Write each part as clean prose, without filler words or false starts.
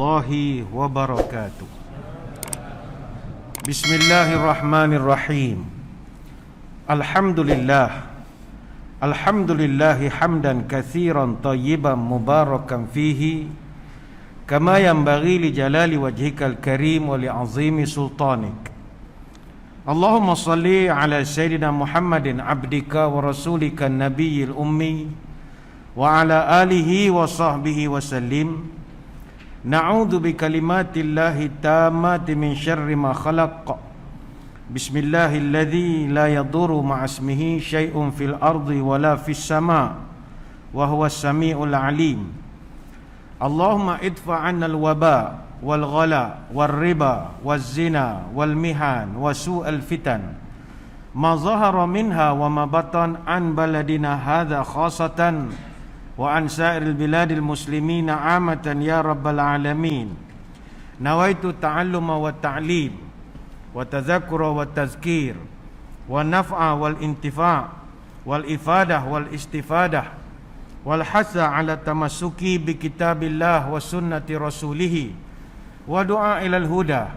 warahmatullahi wabarakatuh. Bismillahirrahmanirrahim. Alhamdulillahi hamdan katsiran tayyiban mubarakan fihi kama yanbaghi li jalali wajhikal karim wa li azimi sultanik. Allahumma salli ala sayyidina Muhammadin abdika wa rasulika nabiyil ummi wa ala alihi wa sahbihi wa sallim. Na'udzu bi kalimatillahi tammati min syarri ma khalaq. Bismillahilladzi la yadurru ma'asmihi syai'un fil ardi wa la fis sama' wa huwas sami'ul alim. Allahumma idfa' 'anna al-waba wal ghala wal riba waz zina wal mihan wa su'al fitan ma zahara minha wa ma batan an baladina hadza khasatan wa an sa'iril biladil muslimina 'amatan ya rabbal alamin. Nawaitu ta'alluma wa ta'lim wa tadhakkura wa tazkir wa naf'a wal intifa' wal ifadah wal istifadah wal hasa ala tamassuki bi kitabillah wa sunnati rasulih wa du'a ilal huda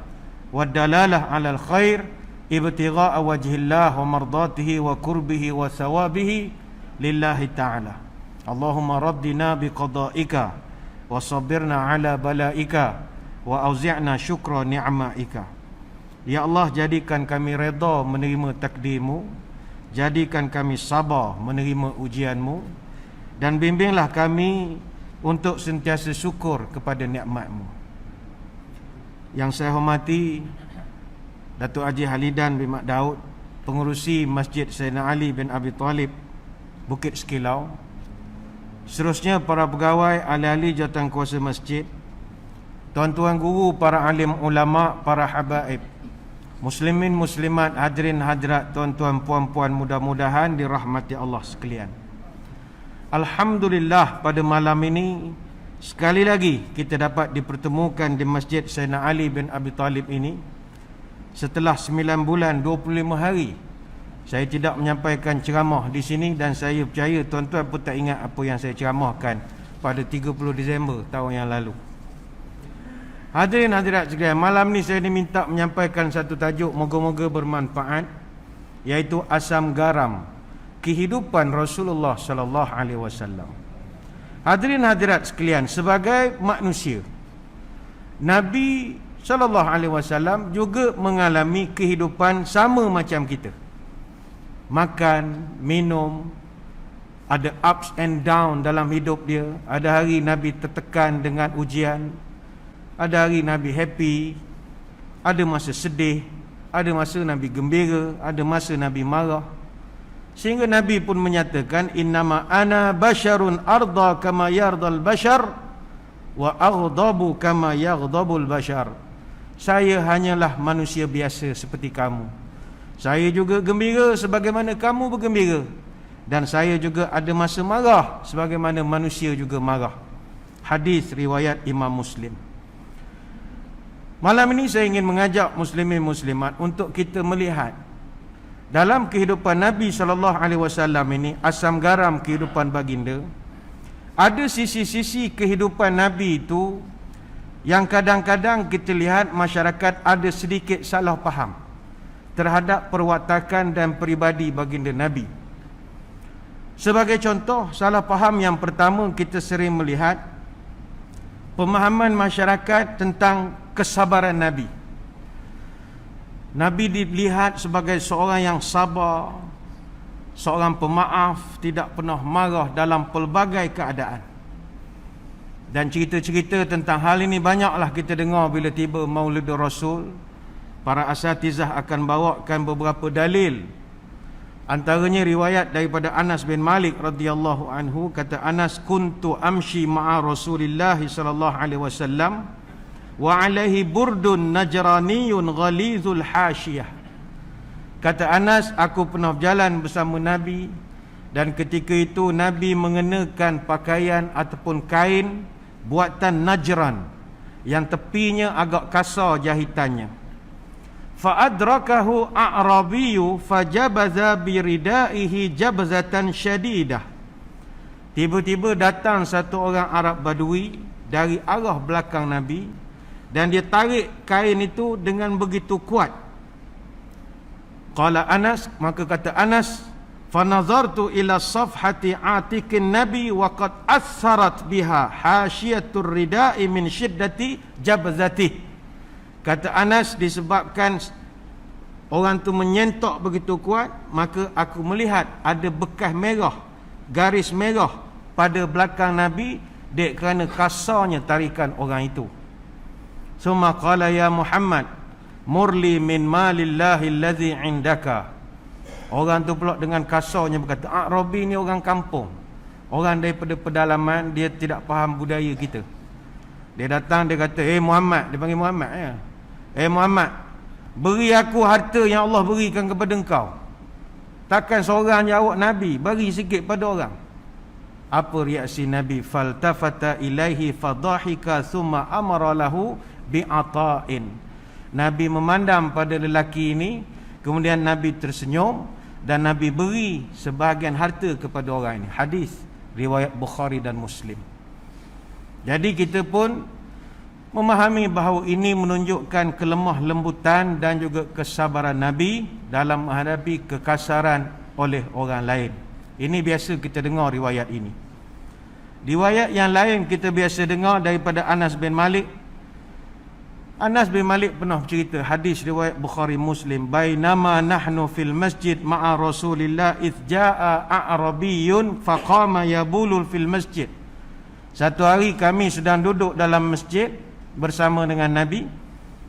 wa dalalah alal khair ibtigha'a wajhillah wa mardatihi wa qurbihi wa thawabihi lillahi ta'ala. Allahumma raddina biqada'ika wa sabirna ala bala'ika wa auzi'na syukra ni'ma'ika. Ya Allah, jadikan kami redha menerima takdirmu, jadikan kami sabar menerima ujianmu, dan bimbinglah kami untuk sentiasa syukur kepada nikmatmu. Yang saya hormati Datuk Haji Halidan bin Mat Daud, pengurusi Masjid Sayyidina Ali bin Abi Talib, Bukit Sekilau. Seterusnya para pegawai, ahli-ahli jawatankuasa masjid, tuan-tuan guru, para alim ulama, para habaib, muslimin muslimat, hadirin hadirat, tuan-tuan puan-puan, mudah-mudahan dirahmati Allah sekalian. Alhamdulillah, pada malam ini sekali lagi kita dapat dipertemukan di Masjid Sayyidina Ali bin Abi Talib ini. Setelah 9 bulan 25 hari saya tidak menyampaikan ceramah di sini, dan saya percaya tuan-tuan pun tak ingat apa yang saya ceramahkan pada 30 Disember tahun yang lalu. Hadirin hadirat sekalian, malam ni saya diminta menyampaikan satu tajuk, moga-moga bermanfaat, iaitu asam garam kehidupan Rasulullah sallallahu alaihi wasallam. Hadirin hadirat sekalian, sebagai manusia, Nabi sallallahu alaihi wasallam juga mengalami kehidupan sama macam kita. Makan, minum, ada ups and down dalam hidup dia. Ada hari Nabi tertekan dengan ujian, ada hari Nabi happy, ada masa sedih, ada masa Nabi gembira, ada masa Nabi marah. Sehingga Nabi pun menyatakan, innama ana basyarun arda kama yardal bashar wa aghdabu kama yaghdabul bashar. Saya hanyalah manusia biasa seperti kamu. Saya juga gembira sebagaimana kamu bergembira, dan saya juga ada masa marah sebagaimana manusia juga marah. Hadis riwayat Imam Muslim. Malam ini saya ingin mengajak muslimin muslimat untuk kita melihat dalam kehidupan Nabi SAW ini, asam garam kehidupan baginda. Ada sisi-sisi kehidupan Nabi itu yang kadang-kadang kita lihat masyarakat ada sedikit salah faham terhadap perwatakan dan peribadi baginda Nabi. Sebagai contoh, salah faham yang pertama, kita sering melihat pemahaman masyarakat tentang kesabaran Nabi. Nabi dilihat sebagai seorang yang sabar, seorang pemaaf, tidak pernah marah dalam pelbagai keadaan. Dan cerita-cerita tentang hal ini banyaklah kita dengar bila tiba Maulidur Rasul. Para asatizah akan bawakan beberapa dalil. Antaranya riwayat daripada Anas bin Malik radhiyallahu anhu. Kata Anas, kuntu amshi ma'a Rasulillah sallallahu alaihi wasallam wa alaihi burdun najraniyun ghalizul hasyiyah. Kata Anas, aku pernah berjalan bersama Nabi, dan ketika itu Nabi mengenakan pakaian ataupun kain buatan Najran yang tepinya agak kasar jahitannya. Fa adrakahu a'rabiyyu fajabaza biridaihi jabzatan syadidah. Tiba-tiba datang satu orang Arab Badui dari arah belakang Nabi, dan dia tarik kain itu dengan begitu kuat. Qala Anas, maka kata Anas, fanazartu ila safhati atikin nabi wa qad assarat biha hasyiatur ridai min syiddati jabzatih. Kata Anas, disebabkan orang tu menyentok begitu kuat, maka aku melihat ada bekas merah, garis merah pada belakang Nabi, dek kerana kasarnya tarikan orang itu. Summa qala ya Muhammad murli min malillahi allazi indaka. Orang tu pula dengan kasarnya berkata, Arabi ni orang kampung, orang daripada pedalaman, dia tidak faham budaya kita. Dia datang, dia kata, Muhammad, dia panggil Muhammad ya. Muhammad, beri aku harta yang Allah berikan kepada engkau. Takkan seorang jawab Nabi, bagi sikit pada orang. Apa reaksi Nabi? Faltafata ilaihi fadhahika thumma amara lahu bi'ata'in. Nabi memandang pada lelaki ini, kemudian Nabi tersenyum dan Nabi beri sebahagian harta kepada orang ini. Hadis riwayat Bukhari dan Muslim. Jadi kita pun memahami bahawa ini menunjukkan kelemah lembutan dan juga kesabaran Nabi dalam menghadapi kekasaran oleh orang lain. Ini biasa kita dengar riwayat ini. Riwayat yang lain kita biasa dengar daripada Anas bin Malik. Anas bin Malik pernah cerita, hadis riwayat Bukhari Muslim, bainama nahnu fil masjid ma'a Rasulillah idh jaa a'rabiyyun faqama yabulul fil masjid. Satu hari kami sedang duduk dalam masjid bersama dengan Nabi.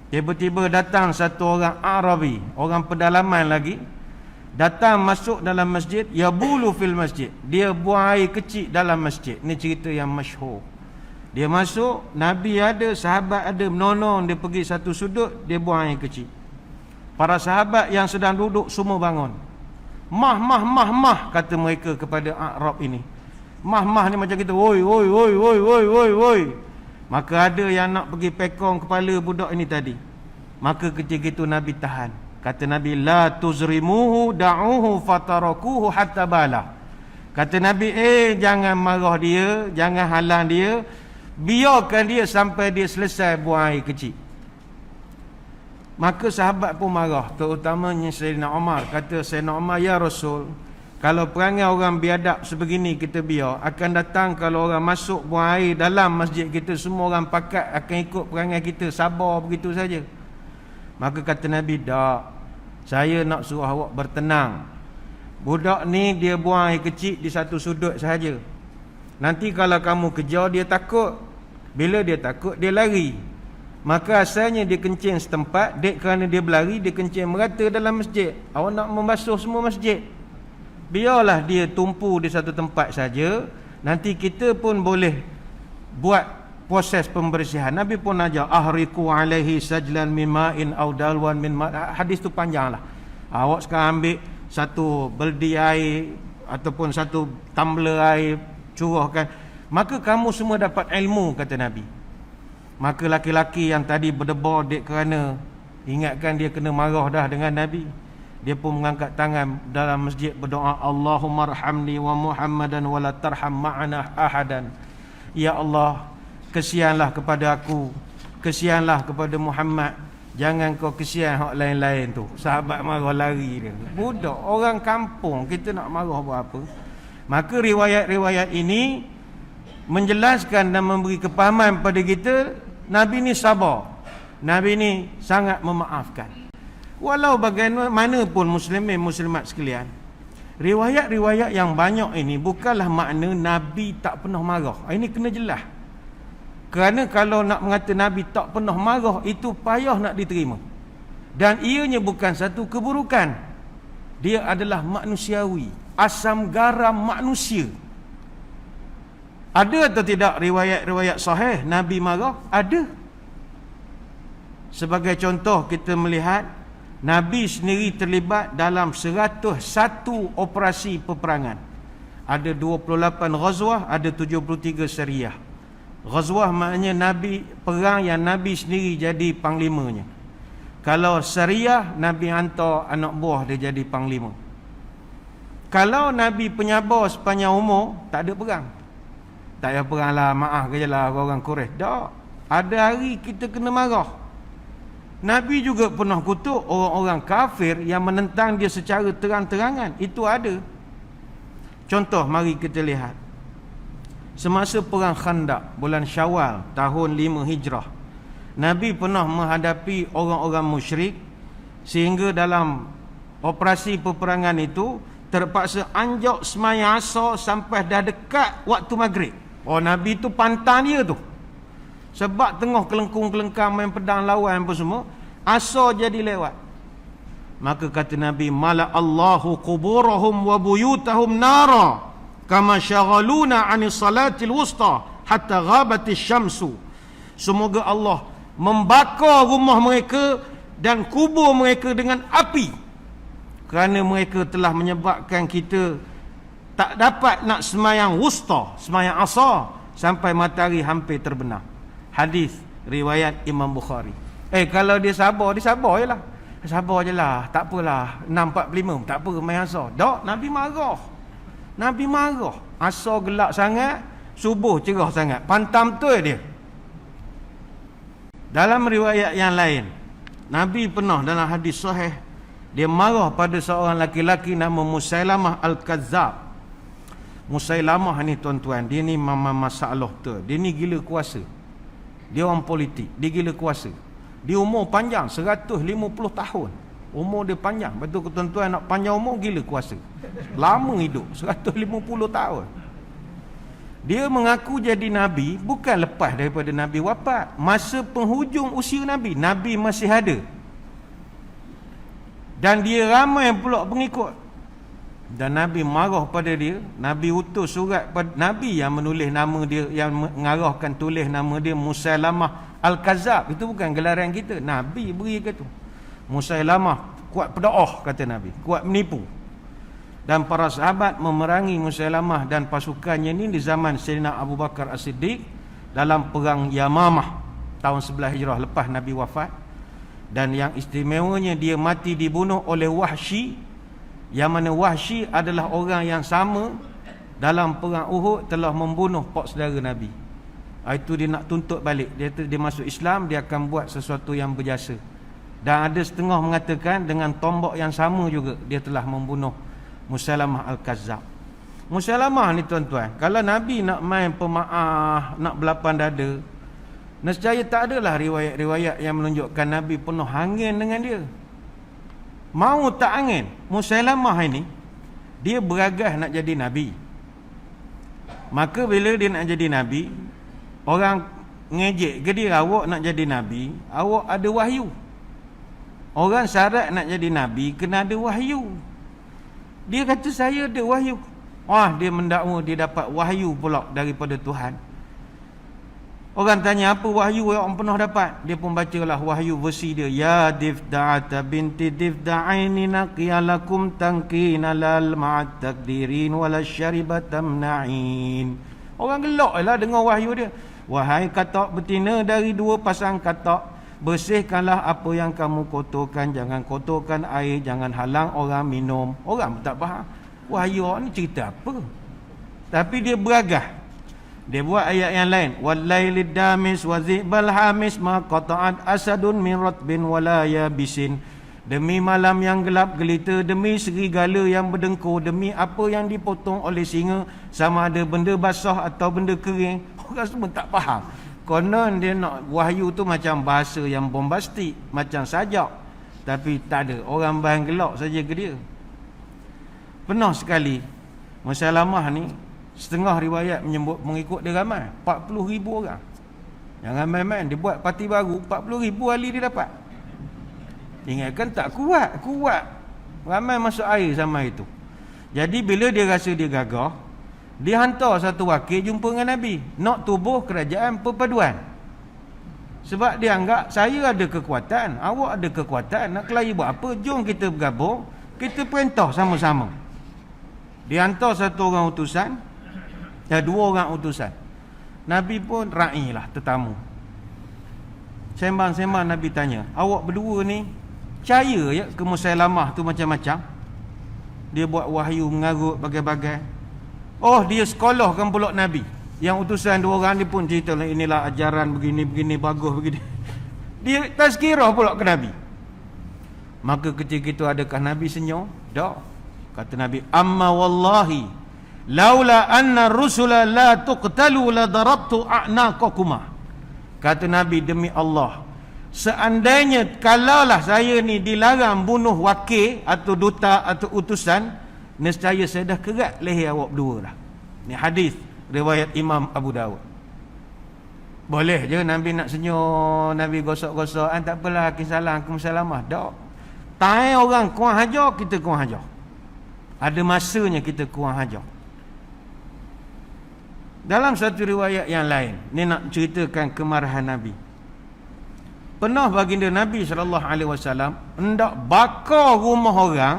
Tiba-tiba datang satu orang Arabi, orang pedalaman lagi, datang masuk dalam masjid, yabulu fil masjid. Dia buang air kecil dalam masjid. Ini cerita yang masyhur. Dia masuk, Nabi ada, sahabat ada, menolong dia pergi satu sudut, dia buang air kecil. Para sahabat yang sedang duduk semua bangun. Mah, kata mereka kepada Arab ini. Mah ni macam kita, woi. Maka ada yang nak pergi pekong kepala budak ini tadi. Maka ketika itu Nabi tahan. Kata Nabi, la tuzrimuhu da'uhu fatarakuhu hatta bala. Kata Nabi, jangan marah dia, jangan halang dia, biarkan dia sampai dia selesai buang air kecil. Maka sahabat pun marah, terutamanya Sayyidina Umar. Kata Sayyidina Umar, ya Rasul, kalau perangai orang biadab sebegini kita biar, akan datang kalau orang masuk buang air dalam masjid kita, semua orang pakat akan ikut perangai kita, sabar begitu saja. Maka kata Nabi, tak, saya nak suruh awak bertenang. Budak ni dia buang air kecil di satu sudut sahaja. Nanti kalau kamu kejar, dia takut. Bila dia takut, dia lari. Maka asalnya dia kencing setempat, dek kerana dia berlari, dia kencing merata dalam masjid. Awak nak membasuh semua masjid, biarlah dia tumpu di satu tempat saja. Nanti kita pun boleh buat proses pembersihan. Nabi pun ajar, ahriku alaihi sajlan min ma'in aw dalwan min ma'. Hadis tu panjanglah. Awak sekarang ambil satu beldi air ataupun satu tumbler air, curahkan, maka kamu semua dapat ilmu, kata Nabi. Maka laki-laki yang tadi berdebar dek kerana ingatkan dia kena marah dah dengan Nabi, dia pun mengangkat tangan dalam masjid berdoa, Allahumma arhamni wa Muhammadan wa la tarham ma'ana ahadan. Ya Allah, kesianlah kepada aku, kesianlah kepada Muhammad, jangan kau kesian hak lain-lain tu. Sahabat marah lari dia. Budak orang kampung, kita nak marah buat apa? Maka riwayat-riwayat ini menjelaskan dan memberi kepahaman pada kita, Nabi ni sabar, Nabi ni sangat memaafkan. Walau bagaimanapun muslimin muslimat sekalian, riwayat-riwayat yang banyak ini bukanlah makna Nabi tak pernah marah. Ini kena jelas. Kerana kalau nak mengata Nabi tak pernah marah, itu payah nak diterima. Dan ianya bukan satu keburukan. Dia adalah manusiawi, asam garam manusia. Ada atau tidak riwayat-riwayat sahih Nabi marah? Ada. Sebagai contoh, kita melihat Nabi sendiri terlibat dalam 101 operasi peperangan. Ada 28 ghazwah, ada 73 syariah. Ghazwah maknanya Nabi perang yang Nabi sendiri jadi panglimanya. Kalau syariah, Nabi hantar anak buah dia jadi panglima. Kalau Nabi penyabar sepanjang umur, tak ada perang. Tak payah perang lah, maaf je lah orang Quraisy. Tak. Ada hari kita kena marah. Nabi juga pernah kutuk orang-orang kafir yang menentang dia secara terang-terangan. Itu ada. Contoh, mari kita lihat. Semasa perang Khandaq, bulan Syawal, tahun 5 Hijrah, Nabi pernah menghadapi orang-orang musyrik, sehingga dalam operasi peperangan itu terpaksa anjak semaya asar sampai dah dekat waktu maghrib. Oh, Nabi tu pantang dia tu. Sebab tengah kelengkung-kelengkang main pedang lawan apa semua, asar jadi lewat. Maka kata Nabi, mala Allahu quburahum wa buyutahum nara kama syaghaluna 'ani salatil wusta hatta ghabatis syamsu. Semoga Allah membakar rumah mereka dan kubur mereka dengan api, kerana mereka telah menyebabkan kita tak dapat nak semayang wusta, semayang asar, sampai matahari hampir terbenam. Hadis riwayat Imam Bukhari. Kalau dia sabar je lah. Sabar je lah, tak apalah. 6.45 tak apa, main asar. Tak, Nabi marah. Nabi marah. Asar gelap sangat, subuh cerah sangat. Pantam betul dia. Dalam riwayat yang lain, Nabi pernah dalam hadis sahih, dia marah pada seorang laki-laki nama Musailamah Al-Kazzab. Musailamah ni tuan-tuan, dia ni masalah betul. Dia ni gila kuasa. Dia orang politik, dia gila kuasa. Dia umur panjang 150 tahun. Umur dia panjang. Betul ke tuan-tuan, nak panjang umur gila kuasa. Lama hidup, 150 tahun. Dia mengaku jadi Nabi bukan lepas daripada Nabi wafat. Masa penghujung usia Nabi, Nabi masih ada. Dan dia ramai pula pengikut. Dan Nabi marah pada dia. Nabi utus surat pada Nabi yang menulis nama dia, yang mengarahkan tulis nama dia Musailamah Al-Kazzab. Itu bukan gelaran kita, Nabi beri ke tu. Musailamah kuat pedoah, kata Nabi, kuat menipu. Dan para sahabat memerangi Musailamah dan pasukannya ni di zaman Sayyidina Abu Bakar As-Siddiq dalam perang Yamamah tahun 11 Hijrah lepas Nabi wafat. Dan yang istimewanya, dia mati dibunuh oleh Wahsy, yang mana Wahsy adalah orang yang sama dalam perang Uhud telah membunuh pak saudara Nabi. Itu dia nak tuntut balik. Dia masuk Islam, dia akan buat sesuatu yang berjasa. Dan ada setengah mengatakan dengan tombak yang sama juga dia telah membunuh Musailamah Al-Kazzab. Musailamah ni tuan-tuan, kalau Nabi nak main pemaaf, nak belapan dada, nescaya tak adalah riwayat-riwayat yang menunjukkan Nabi penuh angin dengan dia. Mau tak angin, Musailamah ini dia beragas nak jadi Nabi. Maka bila dia nak jadi Nabi, orang ngejek ke dia, awak nak jadi Nabi, awak ada wahyu. Orang syarat nak jadi Nabi kena ada wahyu. Dia kata saya ada wahyu. Dia mendakwa dia dapat wahyu pula daripada Tuhan. Orang tanya apa wahyu yang orang pernah dapat, dia pun bacalah wahyu versi dia. Ya Difda'ata binti Difda'aini naqiyalakum tankina lal ma'at takdirin wala syaribatam na'in. Orang gelak lah dengar wahyu dia. Wahai katak betina dari dua pasang katak, bersihkanlah apa yang kamu kotorkan, jangan kotorkan air, jangan halang orang minum. Orang tak faham wahyu ni cerita apa, tapi dia beragah. Dia buat ayat yang lain, walailid damis wa zibal hamis ma qata'at asadun min ratbin wala yabisin. Demi malam yang gelap gelita, demi serigala yang berdengkur, demi apa yang dipotong oleh singa, sama ada benda basah atau benda kering. Orang semua tak faham. Konon dia nak wahyu tu macam bahasa yang bombastik, macam sajak, tapi tak ada. Orang bahan gelak saja ke dia. Pernah sekali Musailamah ni, setengah riwayat menyebut mengikut dia ramai, 40,000 orang. Jangan main-main, dia buat parti baru, 40,000 ahli dia dapat. Ingatkan tak kuat. Ramai masuk air sama itu. Jadi bila dia rasa dia gagah, dia hantar satu wakil jumpa dengan Nabi, nak tubuh kerajaan perpaduan. Sebab dia anggap saya ada kekuatan, awak ada kekuatan, nak kelahi buat apa? Jom kita bergabung, kita perintah sama-sama. Dia hantar satu orang utusan, dua orang utusan. Nabi pun ra'i lah, tetamu. Sembang-sembang Nabi tanya, awak berdua ni percaya ya ke Musailamah tu macam-macam? Dia buat wahyu mengarut bagai-bagai. Dia sekolahkan pula Nabi. Yang utusan 2 orang ni pun cerita lah, inilah ajaran begini bagus begini. Dia tazkirah pula ke Nabi. Maka ketika itu adakah Nabi senyum? Tak. Kata Nabi, amma wallahi laula anna rusula la tuqtalu la darabtu a'naqakuma. Kata Nabi, demi Allah, seandainya kalaulah saya ni dilarang bunuh wakil atau duta atau utusan, nescaya saya dah kerat leher awak berdua lah. Ni hadis riwayat Imam Abu Dawud. Boleh je Nabi nak senyum, Nabi gosok-gosok, tak apalah, kisah salamah. Tak. Tai orang kurang hajar, kita kurang hajar. Ada masanya kita kurang hajar. Dalam satu riwayat yang lain, ni nak ceritakan kemarahan Nabi. Pernah baginda Nabi SAW hendak bakar rumah orang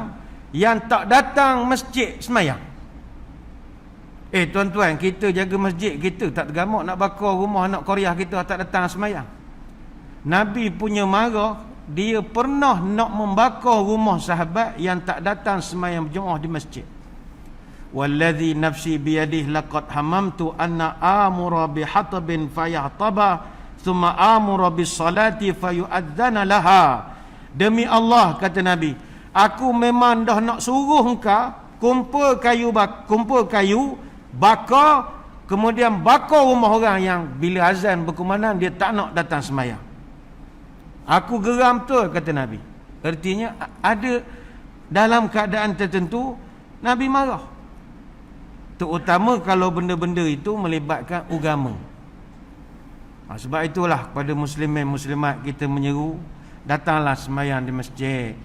yang tak datang masjid semayang. Tuan-tuan, kita jaga masjid, kita tak tergamak nak bakar rumah anak Korea kita tak datang semayang. Nabi punya marah, dia pernah nak membakar rumah sahabat yang tak datang semayang berjemaah di masjid. Wallazi nafsi biyadihi laqad hamamtu anna amura bihatabin fayahtaba thumma amura bis salati fayu'adzana laha. Demi Allah, kata Nabi, aku memang dah nak suruh engkau kumpul kayu bakar, kemudian bakar rumah orang yang bila azan berkumandang dia tak nak datang semayang. Aku geram betul, kata Nabi. Artinya ada dalam keadaan tertentu Nabi marah, terutama kalau benda-benda itu melibatkan agama. Sebab itulah kepada muslimin muslimat kita menyeru, datanglah semayang di masjid.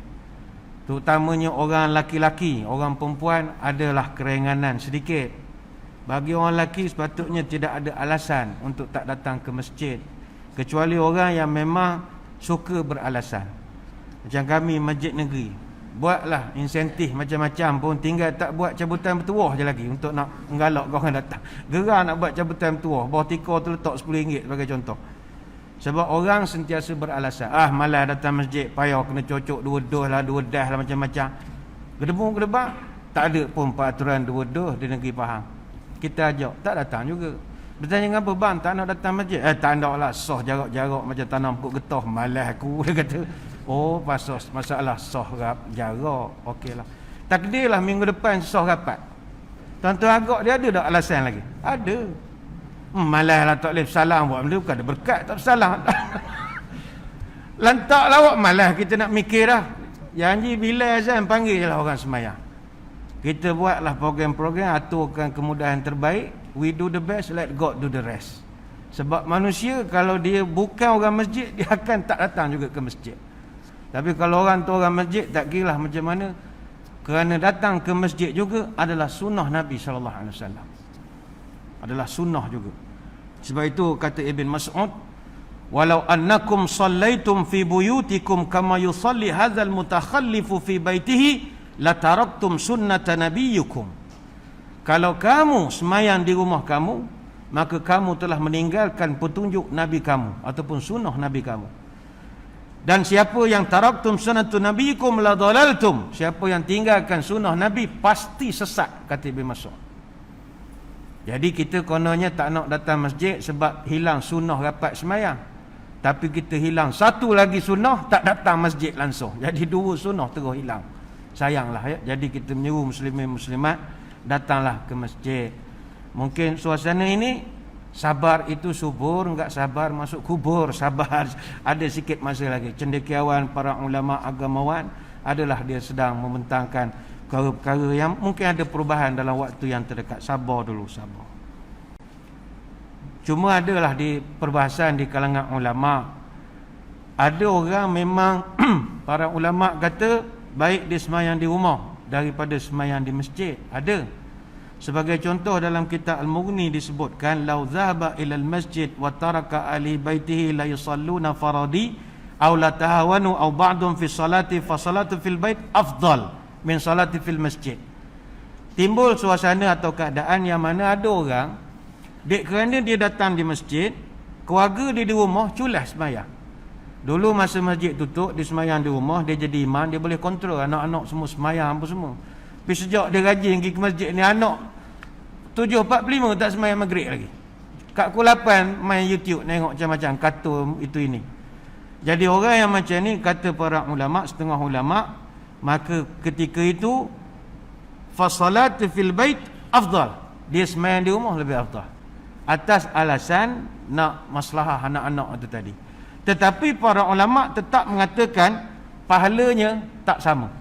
Terutamanya orang laki-laki, orang perempuan adalah keringanan sedikit. Bagi orang lelaki sepatutnya tidak ada alasan untuk tak datang ke masjid, kecuali orang yang memang suka beralasan. Macam kami masjid negeri, buatlah insentif macam-macam pun, tinggal tak buat cabutan bertuah je lagi untuk nak menggalak orang datang. Gerang nak buat cabutan bertuah, bawah tikar tu letak RM10 sebagai contoh. Sebab orang sentiasa beralasan, malas datang masjid, payah kena cocok 2 dos lah, 2 das lah, macam-macam. Gedebung-gedebak, tak ada pun peraturan 2 dos di negeri Pahang. Kita ajak, tak datang juga. Bertanya apa, bang, tak nak datang masjid? Tak nak lah, soh jarak-jarak macam tanam pokok getah, malas aku, dia kata. Oh, pasal masalah soh jarak, okeylah. Takdirlah minggu depan soh rapat. Tuan-tuan agak dia ada tak alasan lagi? Ada. Malas lah tak boleh salam buat benda, bukan ada berkat tak salam. Lantak lah awak, malas kita nak mikir dah. Janji bila azan panggil je lah orang semayang. Kita buatlah program-program, aturkan kemudahan terbaik. We do the best, let God do the rest. Sebab manusia kalau dia bukan orang masjid, dia akan tak datang juga ke masjid. Tapi kalau orang tu orang masjid, tak kira lah macam mana, kerana datang ke masjid juga adalah sunnah Nabi SAW. Adalah sunnah juga. Sebab itu kata Ibn Mas'ud, walau annakum sallaitum fi buyutikum kama yusalli hadzal mutakhallifu fi baitihi la taraktum sunnata nabiyyukum. Kalau kamu semayang di rumah kamu, maka kamu telah meninggalkan petunjuk Nabi kamu ataupun sunnah Nabi kamu. Dan siapa yang taraktum sunnatu nabiyikum la dalaltum, siapa yang tinggalkan sunnah Nabi pasti sesat, kata Ibn Mas'ud. Jadi kita kononnya tak nak datang masjid sebab hilang sunnah rapat semayang, tapi kita hilang satu lagi sunnah, tak datang masjid langsung. Jadi 2 sunnah terus hilang. Sayanglah ya. Jadi kita menyeru muslimin muslimat, datanglah ke masjid. Mungkin suasana ini sabar itu subur, enggak sabar masuk kubur. Sabar, ada sikit masa lagi. Cendekiawan para ulama agamawan adalah dia sedang membentangkan perkara-perkara yang mungkin ada perubahan dalam waktu yang terdekat. Sabar dulu, sabar. Cuma adalah di perbahasan di kalangan ulama, ada orang memang para ulama kata baik dia semayang di rumah daripada semayang di masjid. Ada. Sebagai contoh dalam kitab Al-Mughni disebutkan, lau zahaba ilal masjid wa taraka ahli baitihi la yusalluna faradi aw la tahawanu aw ba'dun fi salati fa salatu fil bait afdal min salati fil masjid. Timbul suasana atau keadaan yang mana ada orang kerana dia datang di masjid, keluarga dia di rumah culas semayang. Dulu masa masjid tutup, dia semayang di rumah, dia jadi imam, dia boleh kontrol anak-anak semua semayang apa semua. Tapi sejak dia rajin pergi ke masjid ni, anak 7.45 tak semayang maghrib lagi. kat pukul 8 main YouTube tengok macam-macam kartun itu ini. Jadi orang yang macam ni kata para ulama, setengah ulama, maka ketika itu fasalat fil bait afdal, dia sembahyang di rumah lebih afdal atas alasan nak maslahah anak-anak itu tadi. Tetapi para ulama tetap mengatakan pahalanya tak sama.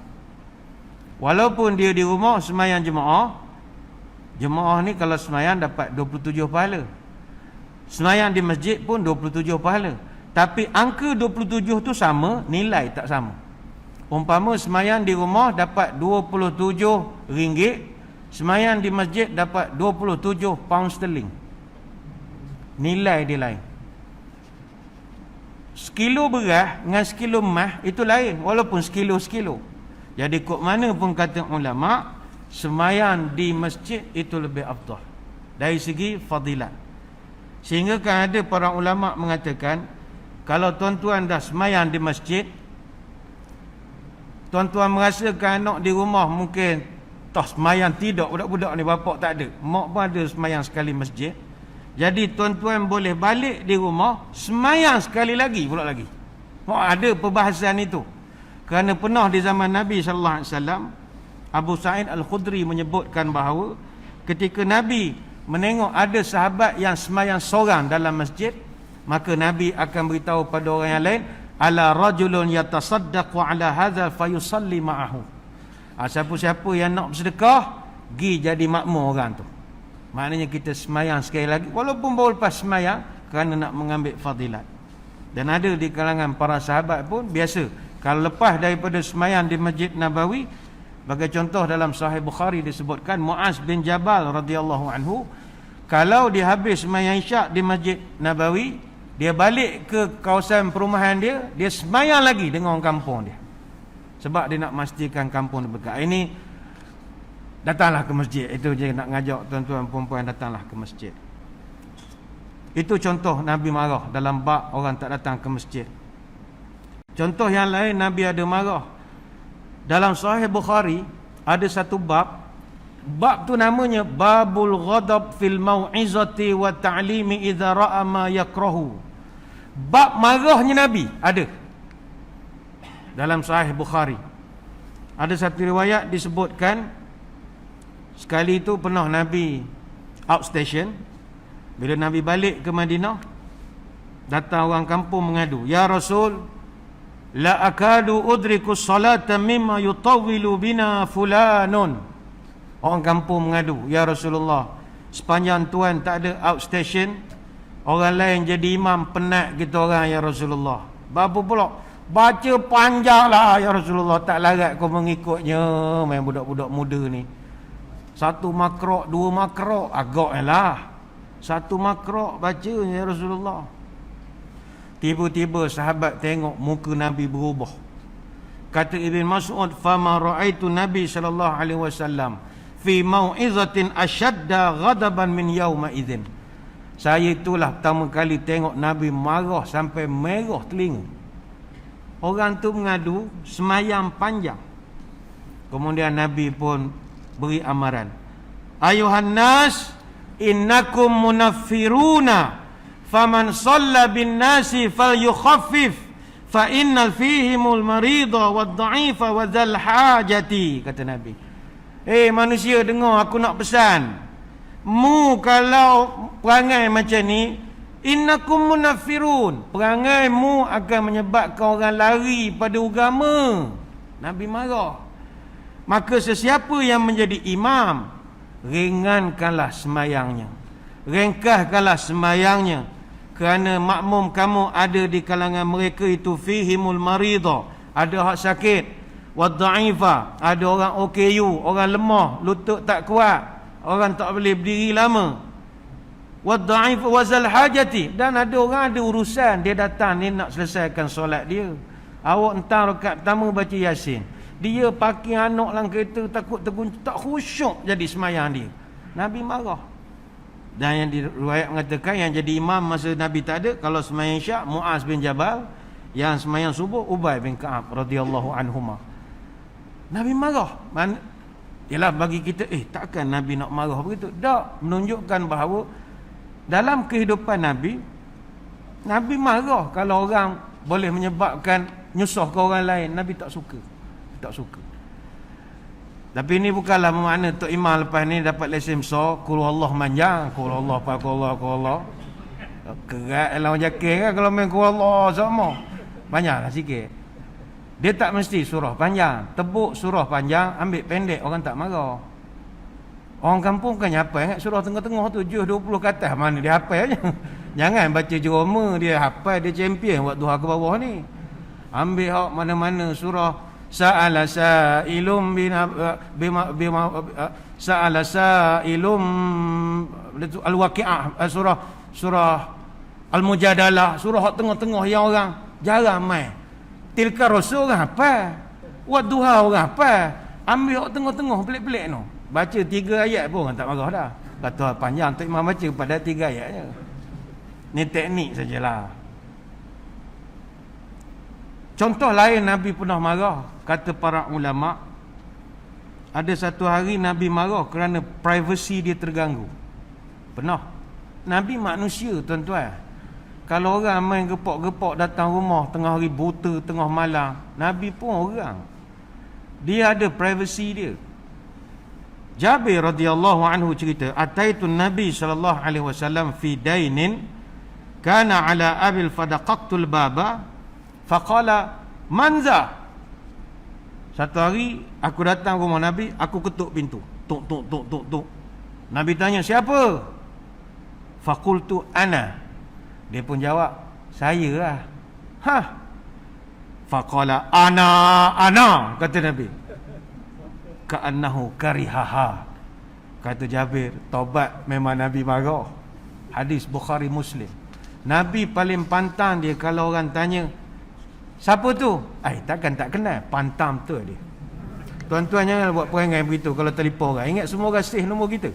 Walaupun dia di rumah sembahyang jemaah ni kalau sembahyang dapat 27 pahala, sembahyang di masjid pun 27 pahala. Tapi angka 27 tu sama, nilai tak sama. Umpama sembahyang di rumah dapat 27 ringgit, sembahyang di masjid dapat 27 pound sterling. Nilai dia lain. Sekilo beras dengan sekilo emas itu lain, walaupun sekilo. Jadi kok mana pun kata ulama, sembahyang di masjid itu lebih afdal dari segi fadilat. Sehingga kan ada para ulama mengatakan, kalau tuan-tuan dah sembahyang di masjid, tuan-tuan merasakan anak di rumah mungkin toh sembahyang tidak, budak-budak ni bapak tak ada, mak pun ada sembahyang sekali masjid. Jadi tuan-tuan boleh balik di rumah sembahyang sekali lagi pula lagi. Ada perbahasan itu. Kerana pernah di zaman Nabi sallallahu alaihi wasallam, Abu Sa'id Al-Khudri menyebutkan bahawa ketika Nabi menengok ada sahabat yang sembahyang seorang dalam masjid, maka Nabi akan beritahu pada orang yang lain, ala rajulun yatasaddaqu ala hadzal fayusalli ma'ahu. Siapa-siapa yang nak bersedekah, pergi jadi makmur orang tu. Maknanya kita sembahyang sekali lagi walaupun baru lepas sembahyang, kerana nak mengambil fadilat. Dan ada di kalangan para sahabat pun biasa, kalau lepas daripada sembahyang di Masjid Nabawi, bagi contoh dalam Sahih Bukhari disebutkan Muaz bin Jabal radhiyallahu anhu, kalau dia habis sembahyang Isyak di Masjid Nabawi, dia balik ke kawasan perumahan dia, dia sembahyang lagi dengan orang kampung dia. Sebab dia nak memastikan kampung dia berkah. Ini datanglah ke masjid. Itu je nak ngajak tuan-tuan perempuan, datanglah ke masjid. Itu contoh Nabi marah dalam bab orang tak datang ke masjid. Contoh yang lain, Nabi ada marah. Dalam Sahih Bukhari ada satu bab tu namanya Babul Ghadab fil Mau'izati wa Ta'limi idza ra'a ma yakrahu. Bab marahnya Nabi ada dalam Sahih Bukhari. Ada satu riwayat disebutkan, sekali itu pernah Nabi outstation. Bila Nabi balik ke Madinah, datang orang kampung mengadu, ya Rasul, la akadu udriku salata mimma yutawwilu bina fulanun. Orang kampung mengadu, ya Rasulullah, sepanjang tuan tak ada outstation, orang lain jadi imam, penat kita orang ya Rasulullah. Bapa pula baca panjang lah ya Rasulullah, tak larat kau mengikutnya. Main budak-budak muda ni, satu makrok, dua makrok, agak lah. Satu makrok baca ya Rasulullah. Tiba-tiba sahabat tengok muka Nabi berubah. Kata Ibn Mas'ud, fama ra'aitu Nabi sallallahu alaihi wasallam fi mau'izatin ashadda ghadaban min yauma idzin. Saya itulah pertama kali tengok Nabi marah sampai merah telinga. Orang tu mengadu semayang panjang. Kemudian Nabi pun beri amaran, ayuhan nas innakum munaffiruna faman shalla bin nasi falyukhaffif fa innal fihimul marida wad dha'ifa wa dzal hajati. Kata Nabi, manusia dengar, aku nak pesan, mu kalau perangai macam ni, innakum munaffirun, perangai mu akan menyebabkan orang lari pada agama. Nabi marah. Maka sesiapa yang menjadi imam, ringankanlah semayangnya, ringkaskanlah semayangnya, kerana makmum kamu ada di kalangan mereka itu fihimul marida, ada hak sakit, wad dha'ifa, ada orang OKU, orang lemah, lutut tak kuat, orang tak boleh berdiri lama, wad dha'ifa wazal hajati, dan ada orang ada urusan, dia datang ni nak selesaikan solat dia. Awak entah rakaat pertama baca Yasin, dia pakai anak dalam kereta takut terguncang, tak khusyuk jadi semayang dia. Nabi marah. Dan yang diriwayat mengatakan yang jadi imam masa Nabi tak ada, kalau semayang Isyak Muaz bin Jabal, yang semayang subuh Ubay bin Ka'ab radhiyallahu anhuma. Nabi marah. Yalah bagi kita, takkan Nabi nak marah begitu? Tak, menunjukkan bahawa dalam kehidupan Nabi, Nabi marah kalau orang boleh menyebabkan nyusah ke orang lain. Nabi tak suka. Tak suka. Tapi ini bukanlah bermakna Tok Imam lepas ni dapat lesen besar, qul Allah manjang, qul Allah pa qul Allah. Kerat dalam jakir kan kalau main qul Allah sama. Banyaklah sikit. Dia tak mesti surah panjang. Tebuk surah panjang, ambil pendek, orang tak marah. Orang kampung kan hafal ingat surah tengah-tengah tu 7-20 ke atas, mana dia hafal aja. Jangan baca jeroma dia hafal, dia champion buat duha ke bawah ni. Ambil hak mana-mana surah sa'ala sa'ilum sa'ala sa'ilum al-waqi'ah, surah al-mujadalah, surah hak tengah-tengah yang orang jarang main. Tilka rasul orang hafal, wadduha orang hafal. Ambil hak tengah-tengah pelik-pelik tu, baca 3 ayat pun orang tak marah dah. Kata panjang Tok Imam baca pada 3 ayat je. Ni teknik sajalah. Contoh lain Nabi pernah marah, kata para ulama, ada satu hari Nabi marah kerana privasi dia terganggu. Pernah. Nabi manusia, tuan-tuan. Kalau orang main gepok-gepok datang rumah tengah hari buta, tengah malam, Nabi pun orang. Dia ada privasi dia. Jabir radhiyallahu anhu cerita, ataitun Nabi sallallahu alaihi wasallam fi dainin kana ala abil fadaqaqtul baba faqala manza. Satu hari aku datang rumah Nabi, aku ketuk pintu. Tuk tuk tuk tuk tuk. Nabi tanya, siapa? Faqultu ana. Dia pun jawab, saya lah. Hah. Faqala ana kata Nabi. Ka'annahu karihaha. Kata Jabir, taubat memang Nabi marah. Hadis Bukhari Muslim. Nabi paling pantang dia kalau orang tanya, siapa tu? Takkan tak kenal. Pantam tu dia. Tuan-tuan jangan buat perangai begitu kalau telefon orang. Ingat semua orang save nombor kita.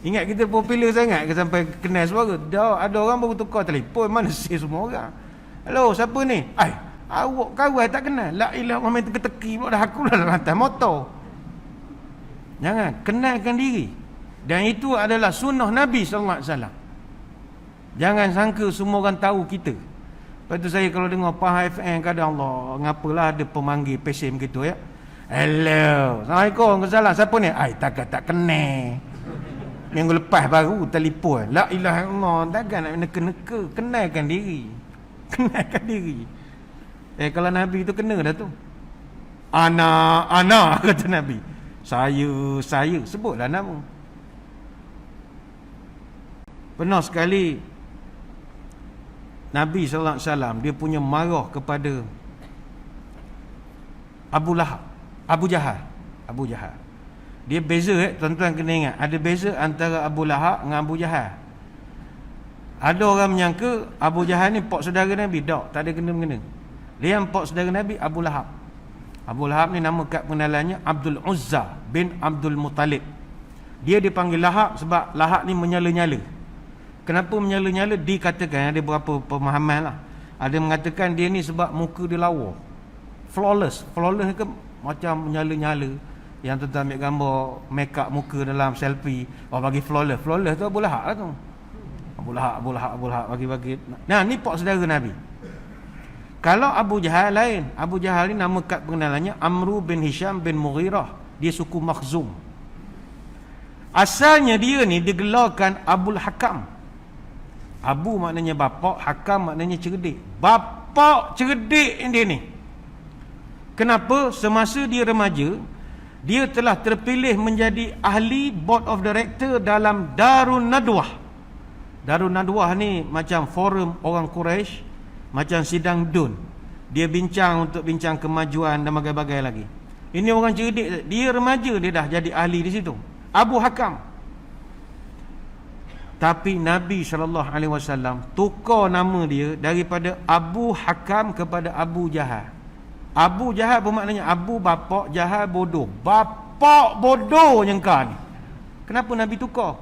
Ingat kita popular sangat ke sampai kenal suara. Dah ada orang baru tukar telefon, mana save semua orang. Hello, siapa ni? Awak kawan tak kenal. La ilaha Muhammad teka-teki pula dah aku dalam atas motor. Jangan, kenalkan diri. Dan itu adalah sunnah Nabi sallallahu alaihi wasallam. Jangan sangka semua orang tahu kita. Lepas tu saya kalau dengar Pah FM kadang Allah, ngapalah ada pemanggil pesen gitu ya. Hello, Assalamualaikum, kesalah siapa ni? Tak kenal. Minggu lepas baru telefon. La ilaha illallah, takkan nak neka-neka. Kenalkan diri. Kenalkan diri. Kalau Nabi itu kena dah tu. Ana kata Nabi. Saya sebutlah nama. Pernah sekali Nabi sallallahu alaihi wasallam dia punya marah kepada Abu Jahal. Dia beza tuan-tuan kena ingat, ada beza antara Abu Lahab dengan Abu Jahal. Ada orang menyangka Abu Jahal ni pak saudara Nabi. Tak ada kena-mengena. Dia yang pak saudara Nabi Abu Lahab. Abu Lahab ni nama kad pengenalannya Abdul Uzza bin Abdul Muttalib. Dia dipanggil Lahab sebab Lahab ni menyala-nyala. Kenapa menyala-nyala? Dikatakan ada beberapa pemahaman lah. Ada mengatakan dia ni sebab muka dia lawa, flawless ke macam menyala-nyala. Yang tuan ambil gambar make up muka dalam selfie, bagi flawless tu Abu Lahab lah tu. Abu Lahab bagi. Nah, ni pak saudara Nabi. Kalau Abu Jahal lain. Abu Jahal ni nama kad pengenalannya Amru bin Hisham bin Mughirah. Dia suku Makhzum. Asalnya dia ni digelarkan Abul Hakam. Abu maknanya bapak, Hakam maknanya cerdik. Bapak cerdik dia ni. Kenapa? Semasa dia remaja, dia telah terpilih menjadi ahli board of director dalam Darun Nadwah. Darun Nadwah ni macam forum orang Quraisy, macam sidang Dun. Dia bincang untuk bincang kemajuan dan bagai-bagai lagi. Ini orang cerdik, dia remaja dia dah jadi ahli di situ. Abu Hakam. Tapi Nabi SAW tukar nama dia daripada Abu Hakam kepada Abu Jahal. Abu Jahal bermaknanya Abu bapak, Jahal bodoh. Bapak bodoh yang kau ni. Kenapa Nabi tukar?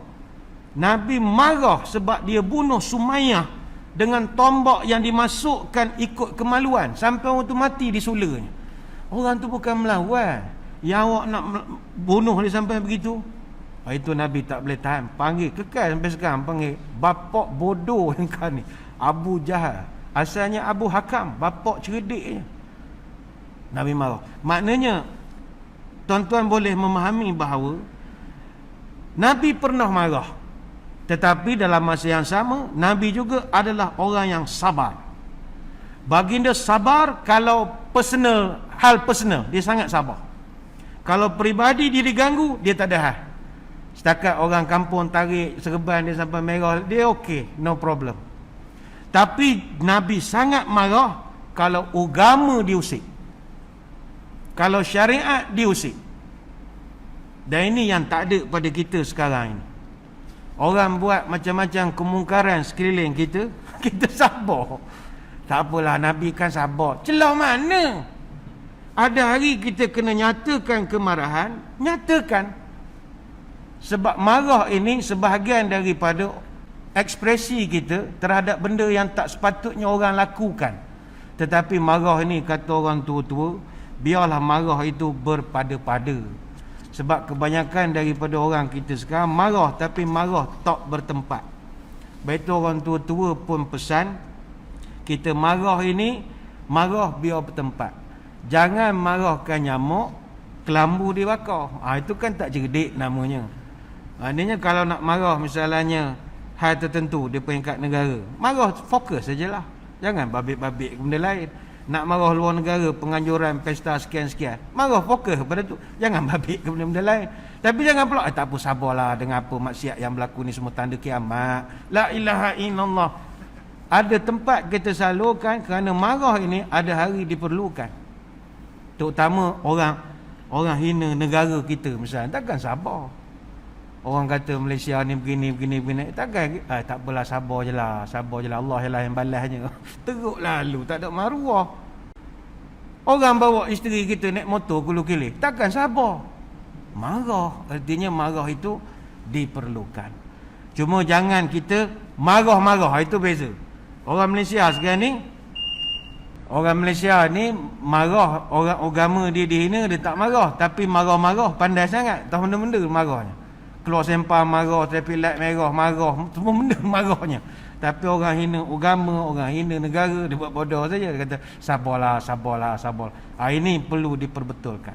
Nabi marah sebab dia bunuh Sumayyah dengan tombak yang dimasukkan ikut kemaluan. Sampai orang tu mati disulanya. Orang tu bukan melawan. Yang awak nak bunuh dia sampai begitu. Itu Nabi tak boleh tahan, panggil kekal sampai sekarang, panggil bapak bodoh yang kau ni, Abu Jahal. Asalnya Abu Hakam, bapak cerdik je. Nabi marah. Maknanya tuan-tuan boleh memahami bahawa Nabi pernah marah, tetapi dalam masa yang sama Nabi juga adalah orang yang sabar. Baginda sabar kalau personal, hal personal dia sangat sabar. Kalau peribadi dia diganggu, dia tak ada hal. Setakat orang kampung tarik serban dia sampai merah, dia okey, no problem. Tapi Nabi sangat marah kalau agama diusik, kalau syariat diusik. Dan ini yang tak ada pada kita sekarang ini. Orang buat macam-macam kemungkaran sekeliling kita, kita sabar. Tak apalah, Nabi kan sabar. Celah mana? Ada hari kita kena nyatakan kemarahan, nyatakan. Sebab marah ini sebahagian daripada ekspresi kita terhadap benda yang tak sepatutnya orang lakukan. Tetapi marah ini, kata orang tua-tua, biarlah marah itu berpada-pada. Sebab kebanyakan daripada orang kita sekarang marah, tapi marah tak bertempat. Baik itu orang tua-tua pun pesan kita marah ini, marah biar bertempat. Jangan marahkan nyamuk, kelambu dibakar. Itu kan tak cerdik namanya. Maknanya kalau nak marah misalnya hal tertentu di peringkat negara, marah fokus sajalah. Jangan babit-babit ke benda lain. Nak marah luar negara, penganjuran pesta sekian-sekian, marah fokus pada tu. Jangan babit ke benda-benda lain. Tapi jangan pula tak apa, sabarlah dengan apa maksiat yang berlaku ni, semua tanda kiamat. La ilaha illallah. Ada tempat kita salurkan, kerana marah ini ada hari diperlukan. Terutama orang hina negara kita misalnya, takkan sabar. Orang kata Malaysia ni begini. Takkan tak apalah, sabar je lah. Allah yang balasnya. Teruk lalu, tak ada maruah. Orang bawa isteri kita naik motor kulu-kili, takkan sabar. Marah. Artinya marah itu diperlukan. Cuma jangan kita marah-marah, itu beza. Orang Malaysia sekarang ni marah, orang agama dia dihina, dia tak marah. Tapi marah-marah pandai sangat, tahu benda-benda marahnya. Keluar sempah marah, traffic light merah marah, semua benda marahnya. Tapi orang hina agama, orang hina negara, dia buat bodoh saja. Dia kata sabarlah. Ini perlu diperbetulkan.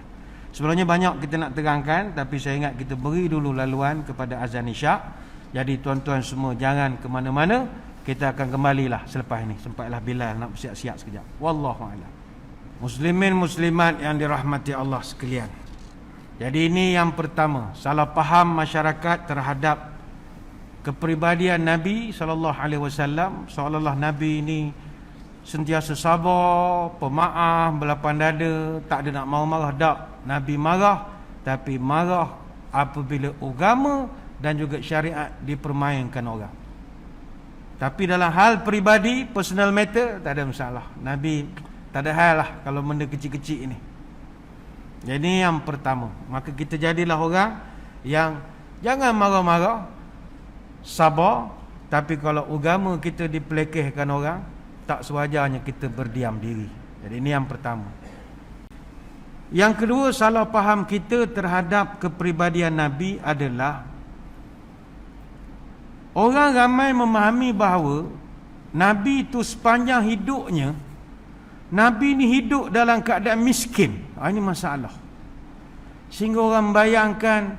Sebenarnya banyak kita nak terangkan, tapi saya ingat kita beri dulu laluan kepada azan isyak. Jadi tuan-tuan semua jangan ke mana-mana. Kita akan kembalilah selepas ini. Sempatlah Bilal nak bersiap-siap sekejap. Wallahu a'lam. Muslimin muslimat yang dirahmati Allah sekalian. Jadi ini yang pertama, salah faham masyarakat terhadap kepribadian Nabi SAW. Seolah-olah Nabi ini sentiasa sabar, pemaaf, berlapang dada, tak ada nak marah-marah. Tak, Nabi marah, tapi marah apabila agama dan juga syariat dipermainkan orang. Tapi dalam hal peribadi, personal matter, tak ada masalah. Nabi tak ada hal lah kalau benda kecil-kecil ini. Jadi yang pertama, maka kita jadilah orang yang jangan marah-marah, sabar. Tapi kalau agama kita dipelekehkan orang, tak sewajarnya kita berdiam diri. Jadi ini yang pertama. Yang kedua, salah faham kita terhadap kepribadian Nabi adalah orang ramai memahami bahawa Nabi itu sepanjang hidupnya, Nabi ni hidup dalam keadaan miskin. Ini masalah. Sehingga orang bayangkan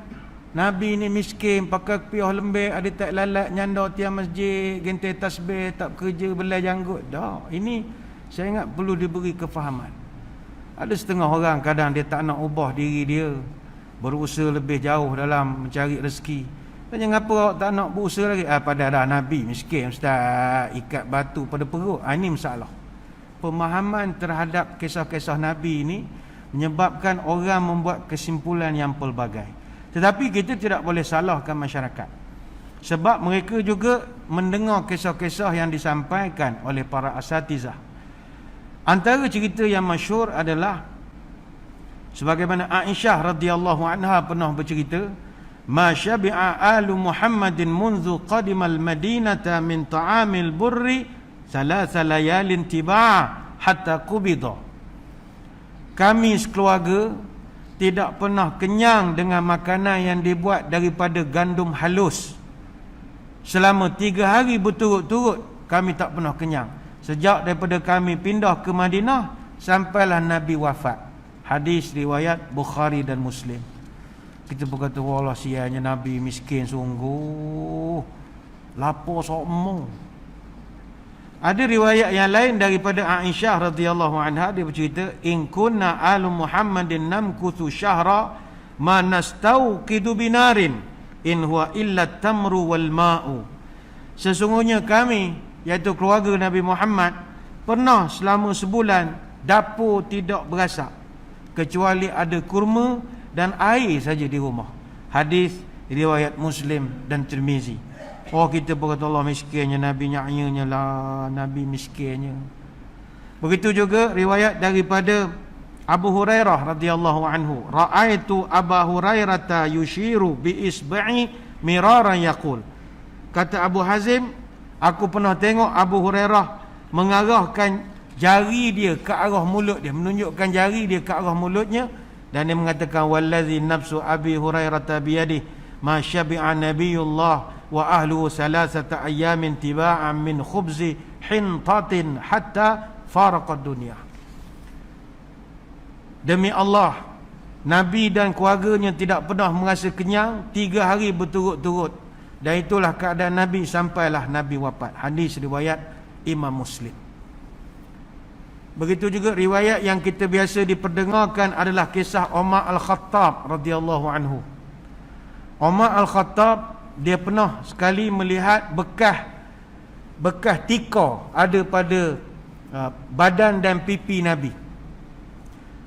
Nabi ni miskin, pakai piah lembek, ada tak lalat, nyandar tiang masjid, gentai tasbih, tak bekerja, belai janggut. Tak. Ini saya ingat perlu diberi kefahaman. Ada setengah orang kadang dia tak nak ubah diri dia, berusaha lebih jauh dalam mencari rezeki. Tanya ngapa tak nak berusaha lagi? Pada dah Nabi miskin, ustaz, ikat batu pada perut. Ini masalah. Pemahaman terhadap kisah-kisah Nabi ini menyebabkan orang membuat kesimpulan yang pelbagai. Tetapi kita tidak boleh salahkan masyarakat, sebab mereka juga mendengar kisah-kisah yang disampaikan oleh para asatizah. Antara cerita yang masyhur adalah sebagaimana Aisyah radhiyallahu anha pernah bercerita, ma syabi'a alu Muhammadin munzu qadimal madinata min ta'amil burri salasa layalin tiba' hatta qubida. Kami sekeluarga tidak pernah kenyang dengan makanan yang dibuat daripada gandum halus. Selama 3 hari berturut-turut kami tak pernah kenyang. Sejak daripada kami pindah ke Madinah sampailah Nabi wafat. Hadis riwayat Bukhari dan Muslim. Kita berkata, wallah sianya Nabi miskin sungguh, lapar sokmo. Ada riwayat yang lain daripada Aisyah radhiyallahu anha, dia bercerita, in kunna alu Muhammadin namkuthu syahra ma nastauqidu binarin in huwa illa tamru wal ma'u. Sesungguhnya kami, iaitu keluarga Nabi Muhammad, pernah selama sebulan dapur tidak berasak kecuali ada kurma dan air saja di rumah. Hadis riwayat Muslim dan Tirmizi. Oh, kita berkata Allah miskinnya Nabi, nyaknya lah Nabi miskinnya. Begitu juga riwayat daripada Abu Hurairah radhiyallahu anhu, ra'aitu Abu Hurairah yushiru bi isba'i miraran yaqul. Kata Abu Hazim, aku pernah tengok Abu Hurairah mengarahkan jari dia ke arah mulut dia, menunjukkan jari dia ke arah mulutnya, dan dia mengatakan, wallazi nafsu Abi Hurairah biyadihi ma syabi'a nabiyullah wa ahluhu salasata ayamin tiba'an min khubzi hintatin hatta faraqad dunia. Demi Allah, Nabi dan keluarganya tidak pernah merasa kenyang 3 hari berturut-turut, dan itulah keadaan Nabi sampailah Nabi wafat. Hadis riwayat Imam Muslim. Begitu juga riwayat yang kita biasa diperdengarkan adalah kisah Umar Al-Khattab radhiyallahu anhu. Umar Al-Khattab, dia pernah sekali melihat bekas tikar ada pada badan dan pipi Nabi.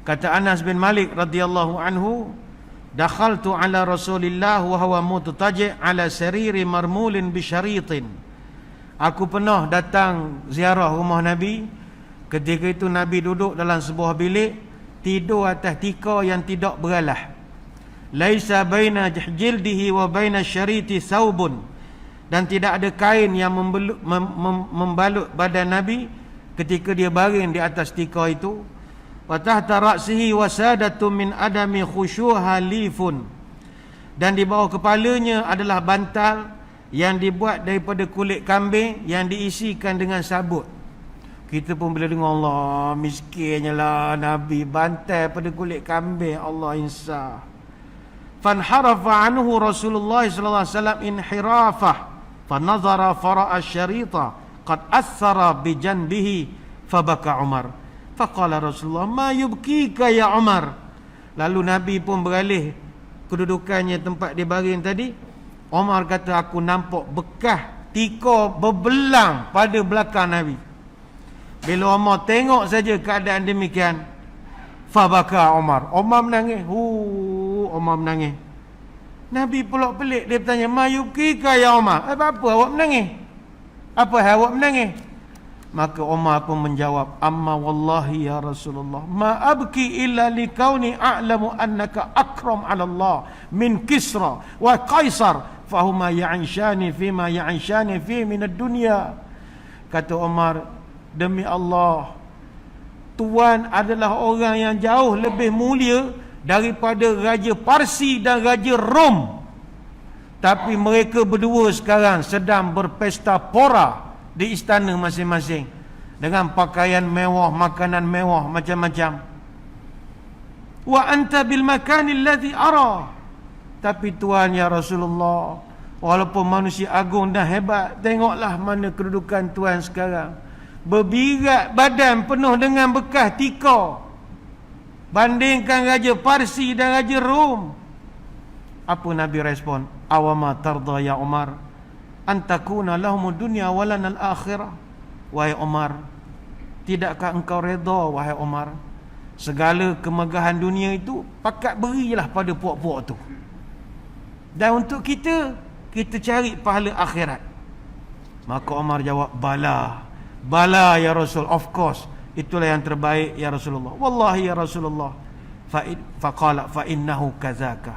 Kata Anas bin Malik radhiyallahu anhu, dakhaltu ala Rasulillah wa huwa mutataji' ala sariri marmulin bi syaritin. Aku pernah datang ziarah rumah Nabi. Ketika itu Nabi duduk dalam sebuah bilik, tidur atas tikar yang tidak beralah. Laisa baina jildihi wa baina syariti thawbun, dan tidak ada kain yang membalut badan Nabi ketika dia baring di atas tikar itu. Wa tahta ra'sihi wasadatu min adami khusyuha lifun, dan di bawah kepalanya adalah bantal yang dibuat daripada kulit kambing yang diisikan dengan sabut. Kita pun bila dengar, Allah miskinnya lah Nabi, bantal pada kulit kambing, Allah insaf. Fanharafa anhu Rasulullah sallallahu alaihi wasallam inhirafah, fanazara fara'a syarita qad athara bi janbihi fabaka Umar. Faqala Rasulullah, ma yubkika ya Umar. Lalu Nabi pun beralih kedudukannya tempat dia baring tadi. Umar kata, aku nampak bekas tikar berbelang pada belakang Nabi. Bila Umar tengok saja keadaan demikian, fabaka Umar. Umar menangis. Umar menangis. Nabi pula pelik, dia bertanya, ma yubkika ya Umar. Apa awak menangis? Apa awak menangis? Maka Umar pun menjawab, amma wallahi ya Rasulullah, ma abki illa likauni a'lamu annaka akram ala Allah min Kisra wa Kaisar, fahuma ya'ishani fima ya'ishani fi minad dunya. Kata Umar, demi Allah, Tuan adalah orang yang jauh lebih mulia daripada Raja Parsi dan Raja Rom. Tapi mereka berdua sekarang sedang berpesta pora di istana masing-masing dengan pakaian mewah, makanan mewah, macam-macam. Wa anta bil makanil ladzi ara. Tapi Tuan ya Rasulullah, walaupun manusia agung dan hebat, tengoklah mana kedudukan Tuan sekarang. Berbirat badan penuh dengan bekas tikar, bandingkan Raja Parsi dan Raja Rom. Apa Nabi respon? Awama tarda ya Umar antakuna lahumud dunya walanal akhirah. Wahai Umar, tidakkah engkau redha wahai Umar, segala kemegahan dunia itu pakat berilah pada puak-puak tu, dan untuk kita cari pahala akhirat. Maka Umar jawab, Bala ya Rasul, of course, itulah yang terbaik ya Rasulullah. Wallahi ya Rasulullah. Faqala fa innahu kadzaka.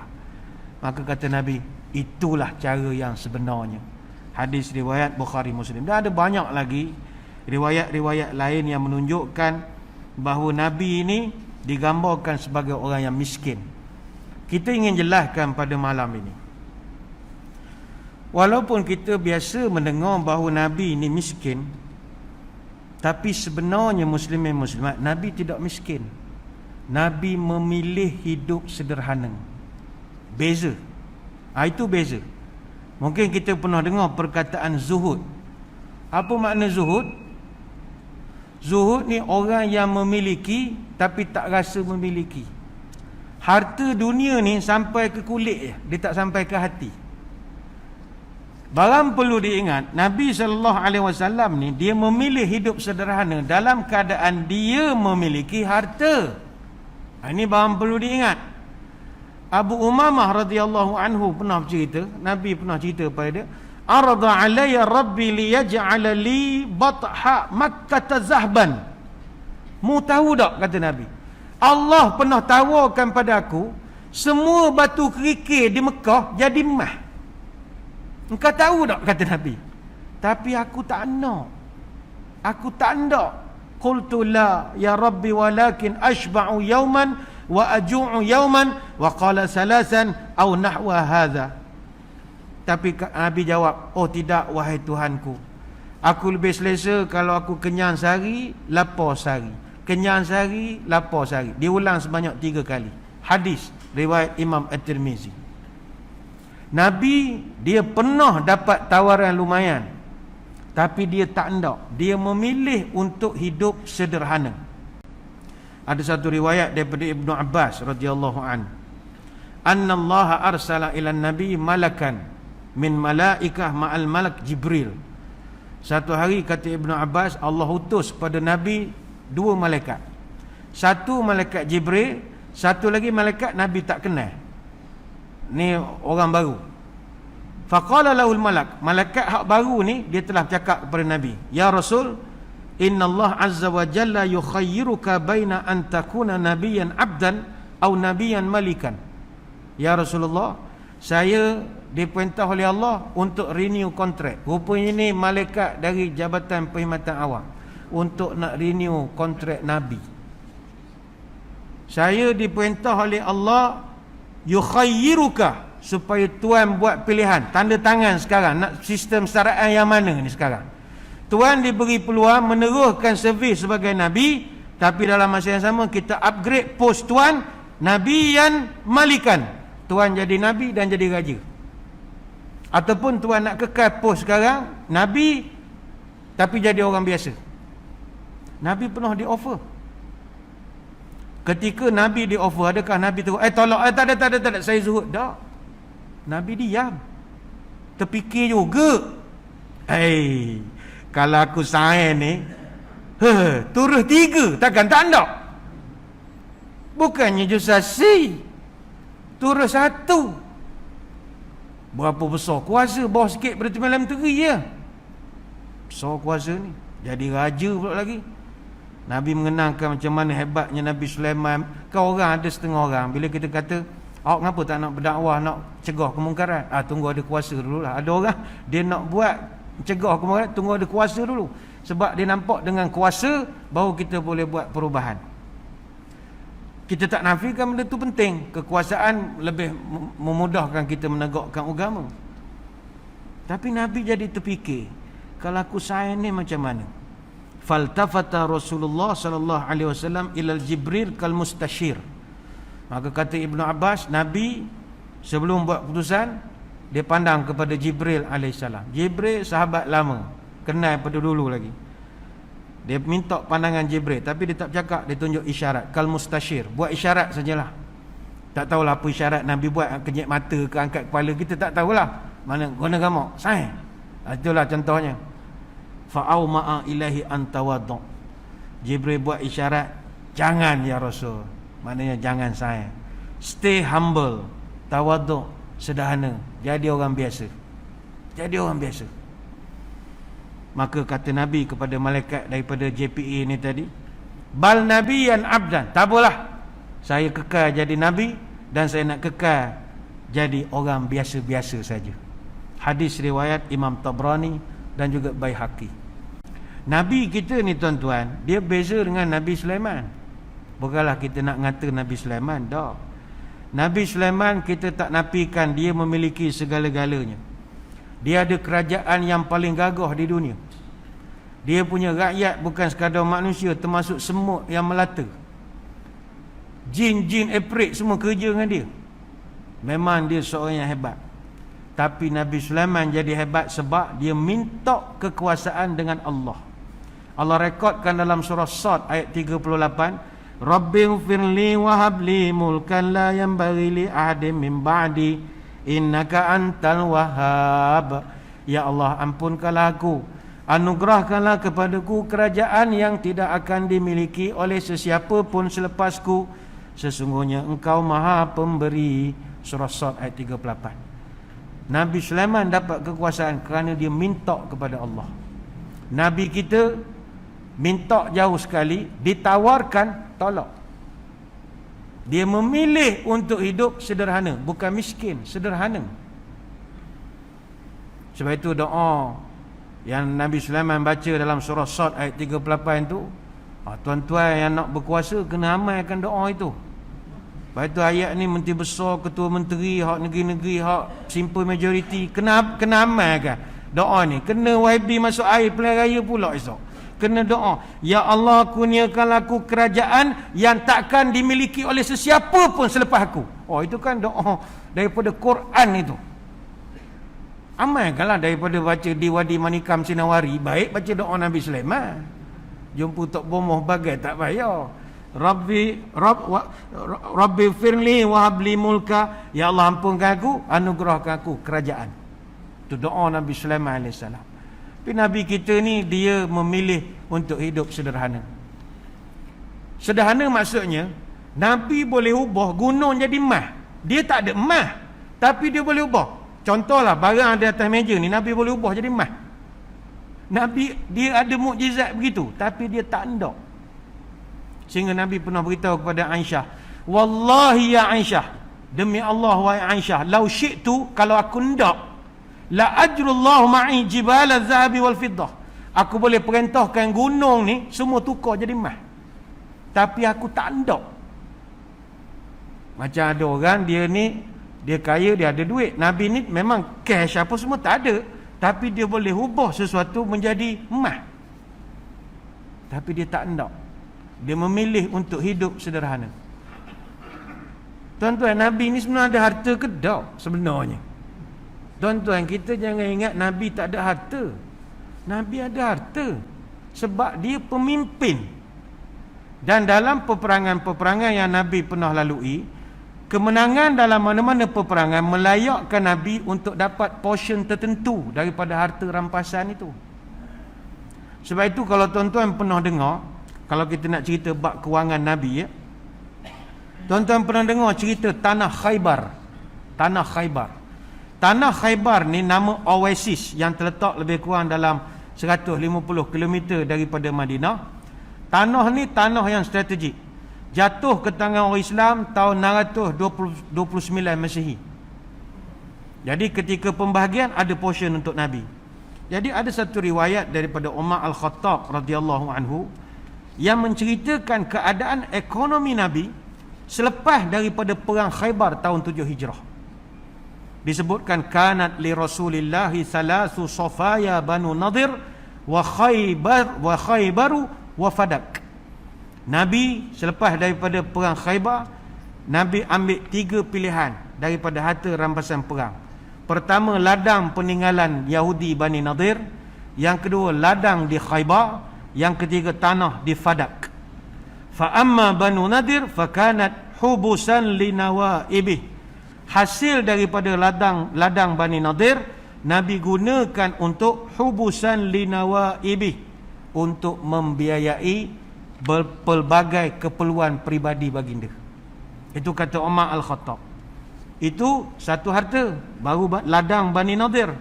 Maka kata Nabi, itulah cara yang sebenarnya. Hadis riwayat Bukhari Muslim. Dan ada banyak lagi riwayat-riwayat lain yang menunjukkan bahawa Nabi ini digambarkan sebagai orang yang miskin. Kita ingin jelaskan pada malam ini, walaupun kita biasa mendengar bahawa Nabi ini miskin, tapi sebenarnya muslimin muslimat, Nabi tidak miskin. Nabi memilih hidup sederhana. Beza. Itu beza. Mungkin kita pernah dengar perkataan zuhud. Apa makna zuhud? Zuhud ni orang yang memiliki tapi tak rasa memiliki. Harta dunia ni sampai ke kulit je, dia tak sampai ke hati. Barang perlu diingat, Nabi SAW ni dia memilih hidup sederhana dalam keadaan dia memiliki harta. Ini barang perlu diingat. Abu Umamah radhiyallahu anhu pernah cerita, Nabi pernah cerita pada dia, arada alayya rabbi liyaj'ala li batha Makkah zahban. Mu tahu tak, kata Nabi, Allah pernah tawarkan pada aku semua batu kerikil di Mekah jadi emas. Engkau tahu tak, kata Nabi. Tapi aku tak nak. Aku tak nak. Qultu la ya rabbi walakin ashba'u yawman wa aju'u yawman wa qala salasan aw nahwa hadha. Tapi Nabi jawab, oh tidak wahai Tuhanku, aku lebih selesa kalau aku kenyang sehari, lapar sehari. Kenyang sehari, lapar sehari. Diulang sebanyak 3 kali. Hadis riwayat Imam At-Tirmizi. Nabi dia pernah dapat tawaran lumayan, tapi dia tak nak. Dia memilih untuk hidup sederhana. Ada satu riwayat daripada Ibnu Abbas radhiyallahu an, anna Allah arsala ila nabi malakan min malaikah ma'al malak Jibril. Satu hari, kata Ibnu Abbas, Allah utus pada Nabi 2 malaikat. Satu malaikat Jibril, satu lagi malaikat Nabi tak kenal. Ni orang baru. Faqala lahul malak, malaikat hak baru ni dia telah bercakap kepada Nabi, ya Rasul, inna Allah azza wa jalla yukhayyiruka baina an takuna nabiyyan abdan aw nabiyyan malikan. Ya Rasulullah, saya diperintah oleh Allah untuk renew kontrak. Rupanya ni malaikat dari Jabatan Perkhidmatan Awam untuk nak renew kontrak Nabi. Saya diperintah oleh Allah yukhayyiruka, supaya Tuan buat pilihan, tanda tangan sekarang, nak sistem syariat yang mana ni sekarang. Tuan diberi peluang meneruskan servis sebagai Nabi, tapi dalam masa yang sama kita upgrade post Tuan Nabi yang malikan. Tuan jadi Nabi dan jadi raja. Ataupun Tuan nak kekal post sekarang Nabi tapi jadi orang biasa. Nabi pernah di offer. Ketika Nabi di offer, adakah Nabi terus tolak, tak ada, saya zuhud? Tak. Nabi diam, terfikir juga, kalau aku sign ni turun 3, takkan tak nak. Bukannya jusasi turun 1. Berapa besar kuasa, bawah sikit pada Timur Menteri je. Besar kuasa ni, jadi raja pula lagi. Nabi mengenangkan macam mana hebatnya Nabi Sulaiman. Kau orang ada setengah orang, bila kita kata, awak kenapa tak nak berdakwah, nak cegah kemungkaran? Tunggu ada kuasa dulu lah. Ada orang dia nak buat cegah kemungkaran, tunggu ada kuasa dulu. Sebab dia nampak dengan kuasa baru kita boleh buat perubahan. Kita tak nafikan benda tu penting. Kekuasaan lebih memudahkan kita menegakkan agama. Tapi Nabi jadi terfikir, kalau aku sayang ni macam mana? Faltafata Rasulullah sallallahu alaihi wasallam ila Jibril kal mustashir. Maka kata Ibnu Abbas, Nabi sebelum buat keputusan, dia pandang kepada Jibril alaihissalam. Jibril sahabat lama, kenal pada dulu lagi. Dia minta pandangan Jibril, tapi dia tak bercakap, dia tunjuk isyarat. Kal mustashir, buat isyarat sajalah. Tak tahulah apa isyarat Nabi buat, kenyek mata ke angkat kepala, kita tak tahulah. Mana guna gamak, sai. Itulah contohnya. Fa'au ma'a ilahi antawaddu. Jibril buat isyarat, jangan ya Rasul. Maknanya jangan saya. Stay humble, tawaduk, sederhana, jadi orang biasa. Jadi orang biasa. Maka kata Nabi kepada malaikat daripada JPA ni tadi, bal nabiyan abdan, tak apalah, saya kekal jadi Nabi dan saya nak kekal jadi orang biasa-biasa saja. Hadis riwayat Imam Tabrani dan juga Baihaqi. Nabi kita ni tuan-tuan, dia beza dengan Nabi Sulaiman. Bukanlah kita nak ngata Nabi Sulaiman, tak. Nabi Sulaiman kita tak nafikan dia memiliki segala-galanya. Dia ada kerajaan yang paling gagah di dunia. Dia punya rakyat bukan sekadar manusia, termasuk semut yang melata. Jin-jin eprik semua kerja dengan dia. Memang dia seorang yang hebat. Tapi Nabi Sulaiman jadi hebat sebab dia minta kekuasaan dengan Allah. Allah rekodkan dalam surah Sad ayat 38, Rabbighfirli wa habli mulkan la yanbaghi li ahadin min ba'di innaka antal wahhab. Ya Allah, ampunkanlah aku, anugerahkanlah kepadaku kerajaan yang tidak akan dimiliki oleh sesiapa pun selepasku. Sesungguhnya engkau maha pemberi. Surah Sad ayat 38. Nabi Sulaiman dapat kekuasaan kerana dia minta kepada Allah. Nabi kita minta jauh sekali, ditawarkan, tolak. Dia memilih untuk hidup sederhana, bukan miskin, sederhana. Sebab itu doa yang Nabi Sulaiman baca dalam surah Sad ayat 38 tu, tuan-tuan yang nak berkuasa kena amalkan doa itu. Lepas tu ayat ni menteri besar, ketua menteri, hak negeri-negeri, hak simple majority, kena amalkan doa ni. Kena YB masuk air pilihan raya pula esok. Kena doa, ya Allah, kurniakanlah aku kerajaan yang takkan dimiliki oleh sesiapa pun selepas aku. Oh, itu kan doa daripada Quran itu. Amalkanlah daripada baca di Wadi Manikam Sinawari, baik baca doa Nabi Sulaiman. Jumpa Tok Bomoh bagai tak payah. Rabbi firli wa habli mulka. Ya Allah, ampunkan aku, anugerahkan aku kerajaan. Itu doa Nabi Sulaiman AS. Tapi Nabi kita ni dia memilih untuk hidup sederhana. Sederhana maksudnya Nabi boleh ubah gunung jadi emas. Dia tak ada emas, tapi dia boleh ubah. Contohlah barang ada atas meja ni, Nabi boleh ubah jadi emas. Nabi dia ada mukjizat begitu, tapi dia tak hendak. Sehingga Nabi pernah beritahu kepada Aisyah, wallahi ya Aisyah, demi Allah wahai Aisyah, lau syi'tu, kalau aku hendak, la ajrullahu ma'i jibal az-zahabi wal fiddah, aku boleh perintahkan gunung ni semua tukar jadi emas, tapi aku tak hendak. Macam ada orang dia ni, dia kaya, dia ada duit. Nabi ni memang cash apa semua tak ada, tapi dia boleh ubah sesuatu menjadi emas, tapi dia tak hendak. Dia memilih untuk hidup sederhana. Tuan-tuan, Nabi ni sebenarnya ada harta ke tak sebenarnya? Tuan-tuan, kita jangan ingat Nabi tak ada harta. Nabi ada harta sebab dia pemimpin. Dan dalam peperangan-peperangan yang Nabi pernah lalui, kemenangan dalam mana-mana peperangan melayakkan Nabi untuk dapat portion tertentu daripada harta rampasan itu. Sebab itu kalau tuan-tuan pernah dengar, kalau kita nak cerita bab kewangan Nabi, ya, tuan-tuan pernah dengar cerita Tanah Khaybar. Tanah Khaybar. Tanah Khaybar ni nama oasis yang terletak lebih kurang dalam 150 km daripada Madinah. Tanah ni tanah yang strategik. Jatuh ke tangan orang Islam tahun 629 Masihi. Jadi ketika pembahagian ada portion untuk Nabi. Jadi ada satu riwayat daripada Umar Al-Khattab radhiyallahu anhu yang menceritakan keadaan ekonomi Nabi selepas daripada perang Khaybar tahun 7 Hijrah. Disebutkan kanat li Rasulillahi thalathu safaya Banu Nadir wa Khaybaru wa Fadak. Nabi selepas daripada perang Khaybar, Nabi ambil 3 pilihan daripada harta rampasan perang. Pertama, ladang peninggalan Yahudi Bani Nadir. Yang kedua, ladang di Khaybar. Yang ketiga, tanah di Fadak. Fa amma Banu Nadir fakanat hubusan li nawaibih. Hasil daripada ladang Bani Nadir, Nabi gunakan untuk hubusan li nawaibih, untuk membiayai pelbagai keperluan peribadi baginda. Itu kata Umar Al-Khattab. Itu satu harta, baru ladang Bani Nadir.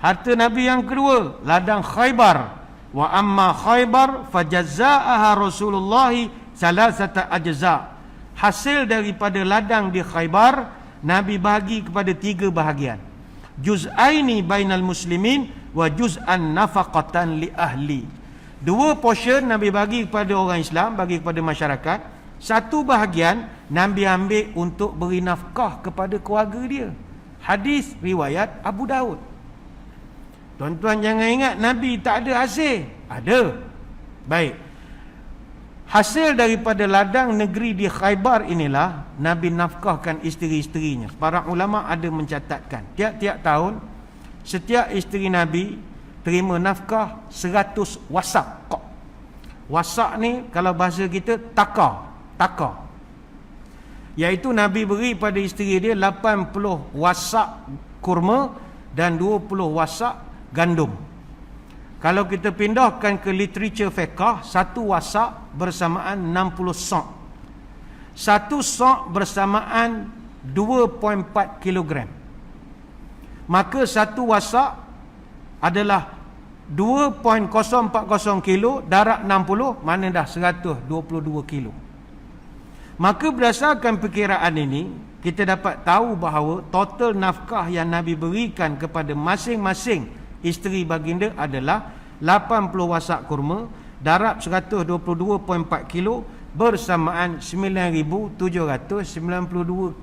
Harta Nabi yang kedua, ladang Khaybar. Wa amma Khaybar fajazza'aha Rasulullah salasata ajza'. Hasil daripada ladang di Khaybar, Nabi bahagi kepada 3 bahagian. Juz'aini bainal muslimin wa juz'an nafaqatan li ahli. 2 portion Nabi bagi kepada orang Islam, bagi kepada masyarakat. 1 bahagian Nabi ambil untuk beri nafkah kepada keluarga dia. Hadis riwayat Abu Daud. Tuan-tuan jangan ingat Nabi tak ada hasil. Ada. Baik. Hasil daripada ladang negeri di Khaybar inilah Nabi nafkahkan isteri-isterinya. Para ulama ada mencatatkan tiap-tiap tahun setiap isteri Nabi terima nafkah 100 wasak. Wasak ni kalau bahasa kita taka. Iaitu Nabi beri pada isteri dia 80 wasak kurma dan 20 wasak gandum. Kalau kita pindahkan ke literature fiqh, satu wasak bersamaan 60 sa'. Satu sa' bersamaan 2.4 kilogram. Maka satu wasak adalah 2.040 kilo darab 60, mana dah 122 kilo. Maka berdasarkan perkiraan ini, kita dapat tahu bahawa total nafkah yang Nabi berikan kepada masing-masing isteri baginda adalah 80 wasak kurma darab 122.4 kilo bersamaan 9,792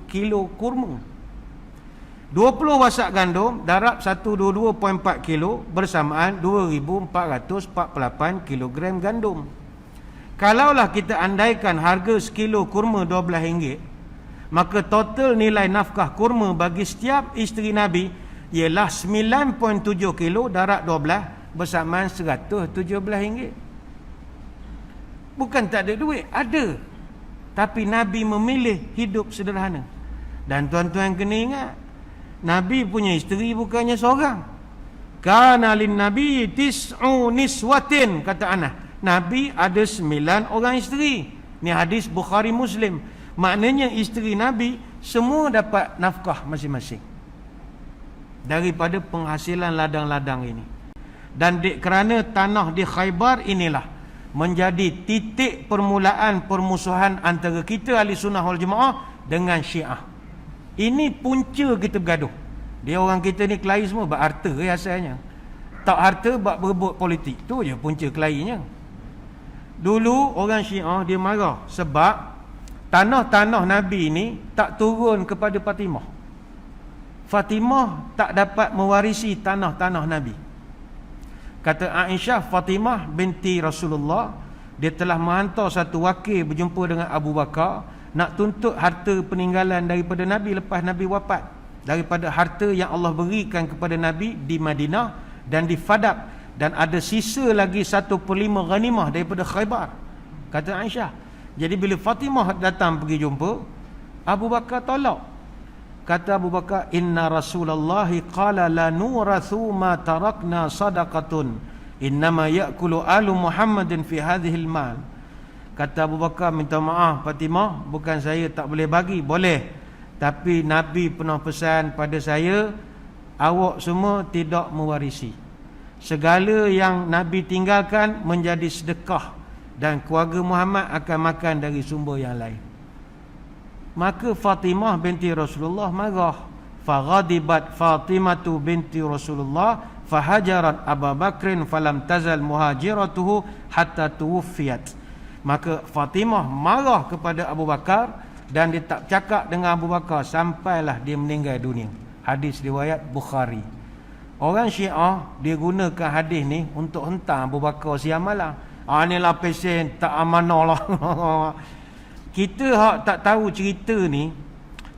kilo kurma. 20 wasak gandum darab 122.4 kilo bersamaan 2,448 kilogram gandum. Kalaulah kita andaikan harga sekilo kurma RM12, maka total nilai nafkah kurma bagi setiap isteri Nabi ialah 9.7 kilo darab 12 bersamaan RM117. Bukan tak ada duit, ada. Tapi Nabi memilih hidup sederhana. Dan tuan-tuan kena ingat, Nabi punya isteri bukannya seorang. Kana lin nabi tis'u niswatin, kata Anas. Nabi ada 9 orang isteri. Ni hadis Bukhari Muslim. Maknanya isteri Nabi semua dapat nafkah masing-masing daripada penghasilan ladang-ladang ini. Dan kerana tanah di Khaybar inilah menjadi titik permulaan permusuhan antara kita ahli sunnah wal jemaah dengan Syiah. Ini punca kita bergaduh. Dia orang kita ni kelahi semua bab harta asalnya. Tak harta bab berebut politik. Tu je punca kelahinya. Dulu orang Syiah dia marah sebab tanah-tanah Nabi ni tak turun kepada Fatimah. Fatimah tak dapat mewarisi tanah-tanah Nabi. Kata Aisyah, Fatimah binti Rasulullah, dia telah menghantar satu wakil berjumpa dengan Abu Bakar nak tuntut harta peninggalan daripada Nabi lepas Nabi wafat, daripada harta yang Allah berikan kepada Nabi di Madinah dan di Fadak, dan ada sisa lagi 1/5 ghanimah daripada Khaybar, kata Aisyah. Jadi bila Fatimah datang pergi jumpa, Abu Bakar tolak. Kata Abu Bakar, inna Rasulullah qala la nurathu ma tarakna sadaqatun innama ya'kulu alu Muhammadin fi hadhil mal. Kata Abu Bakar, minta maaf Fatimah, bukan saya tak boleh bagi, boleh, tapi Nabi pernah pesan pada saya, awak semua tidak mewarisi. Segala yang Nabi tinggalkan menjadi sedekah dan keluarga Muhammad akan makan dari sumber yang lain. Maka Fatimah binti Rasulullah marah. Faghadibat Fatimatu binti Rasulullah fahajarat Abu Bakrin falam tazal muhajiratuhu hatta tuwfiyat. Maka Fatimah marah kepada Abu Bakar dan dia tak cakap dengan Abu Bakar sampailah dia meninggal dunia. Hadis riwayat Bukhari. Orang Syiah dia gunakan hadis ni untuk hentam Abu Bakar siang malam. Inilah pesen tak amanah lah. Kita hak tak tahu cerita ni,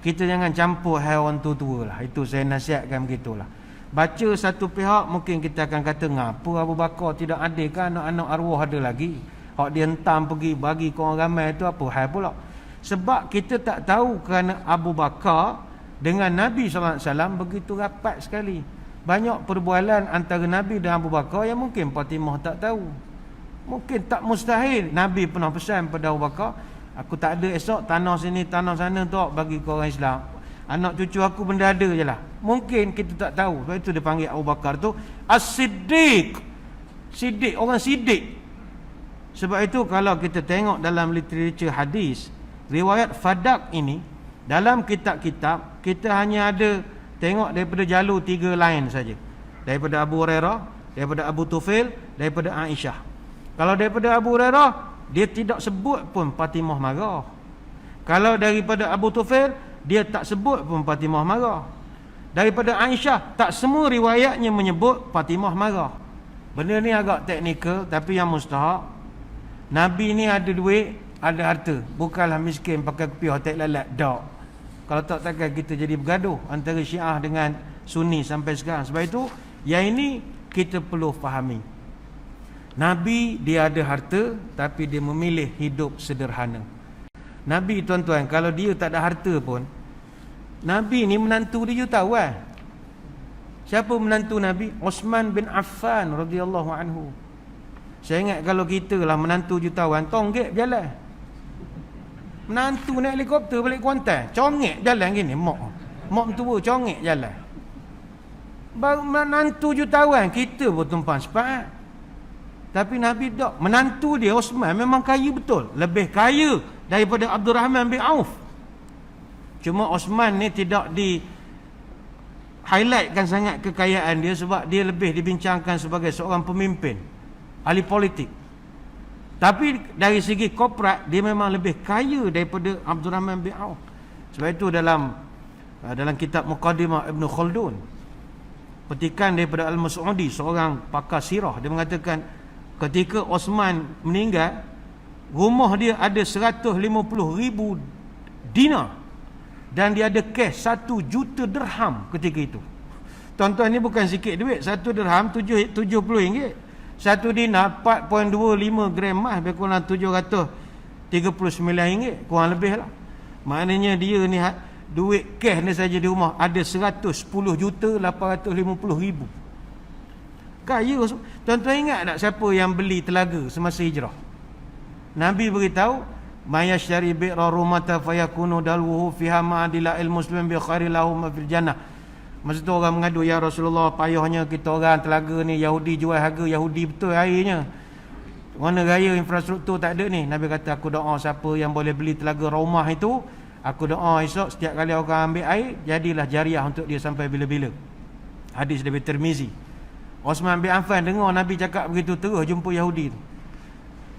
kita jangan campur haiwan tua-tua lah. Itu saya nasihatkan begitulah. Baca satu pihak mungkin kita akan kata, ngapa Abu Bakar tidak ada kan anak-anak arwah ada lagi. Hak dia hentam pergi bagi ke orang ramai tu apa hal pula. Sebab kita tak tahu kerana Abu Bakar dengan Nabi SAW begitu rapat sekali. Banyak perbualan antara Nabi dan Abu Bakar yang mungkin Fatimah tak tahu. Mungkin tak mustahil Nabi pernah pesan pada Abu Bakar, aku tak ada esok tanah sini tanah sana tu bagi ke orang Islam. Anak cucu aku benda ada je lah. Mungkin kita tak tahu. Sebab itu dia panggil Abu Bakar tu As-Siddiq. Siddiq, orang Siddiq. Sebab itu kalau kita tengok dalam literature hadis, riwayat Fadak ini, dalam kitab-kitab kita hanya ada tengok daripada jalur 3 lain saja. Daripada Abu Hurairah, daripada Abu Tufail, daripada Aisyah. Kalau daripada Abu Hurairah, dia tidak sebut pun Fatimah marah. Kalau daripada Abu Tufail, dia tak sebut pun Fatimah marah. Daripada Aisyah, tak semua riwayatnya menyebut Fatimah marah. Benda ni agak teknikal, tapi yang mustahak, Nabi ni ada duit, ada harta. Bukanlah miskin pakai kopi hotel lalat. Tak. Kalau tak, takkan kita jadi bergaduh antara Syiah dengan Sunni sampai sekarang. Sebab itu, yang ini kita perlu fahami. Nabi dia ada harta, tapi dia memilih hidup sederhana. Nabi tuan-tuan, kalau dia tak ada harta pun, Nabi ni menantu dia tahu kan. Siapa menantu Nabi? Osman bin Affan radhiyallahu anhu. Saya ingat kalau kita lah menantu jutawan, tonggek berjalan. Menantu naik helikopter balik Kuantan, congek jalan gini, mak tua congek jalan. Baru menantu jutawan, kita pun tumpang sepat. Tapi Nabi tak. Menantu dia Osman memang kaya betul, lebih kaya daripada Abdul Rahman bin Auf. Cuma Osman ni tidak di highlightkan sangat kekayaan dia, sebab dia lebih dibincangkan sebagai seorang pemimpin, ahli politik. Tapi dari segi korporat, dia memang lebih kaya daripada Abdul Rahman bin Auf. Sebab itu dalam kitab Muqaddimah Ibn Khaldun, petikan daripada Al-Mas'udi, seorang pakar sirah, dia mengatakan ketika Osman meninggal, rumah dia ada 150,000 dinar, dan dia ada cash 1 juta dirham ketika itu. Tuan-tuan, ni bukan sikit duit. 1 dirham 70 ringgit. 1 dinar 4.25 gram emas, lebih kurang 739 ringgit, kurang lebih lah. Maknanya dia ni duit cash ni saja di rumah ada 110,850,000. Kaya. Tuan-tuan ingat tak siapa yang beli telaga semasa hijrah? Nabi beritahu, mayashtari bi'ra rumata fayakunu dalwuhu fiha ma'adila'il muslim bi khairilahum fil jannah. Masa tu orang mengadu, ya Rasulullah, payahnya kita orang telaga ni, Yahudi jual harga Yahudi betul airnya. Mana raya infrastruktur tak ada ni. Nabi kata, aku doa siapa yang boleh beli telaga rumah itu, aku doa esok setiap kali orang ambil air, jadilah jariah untuk dia sampai bila-bila. Hadis dari Tirmizi. Osman bin Affan dengar Nabi cakap begitu, terus jumpa Yahudi tu.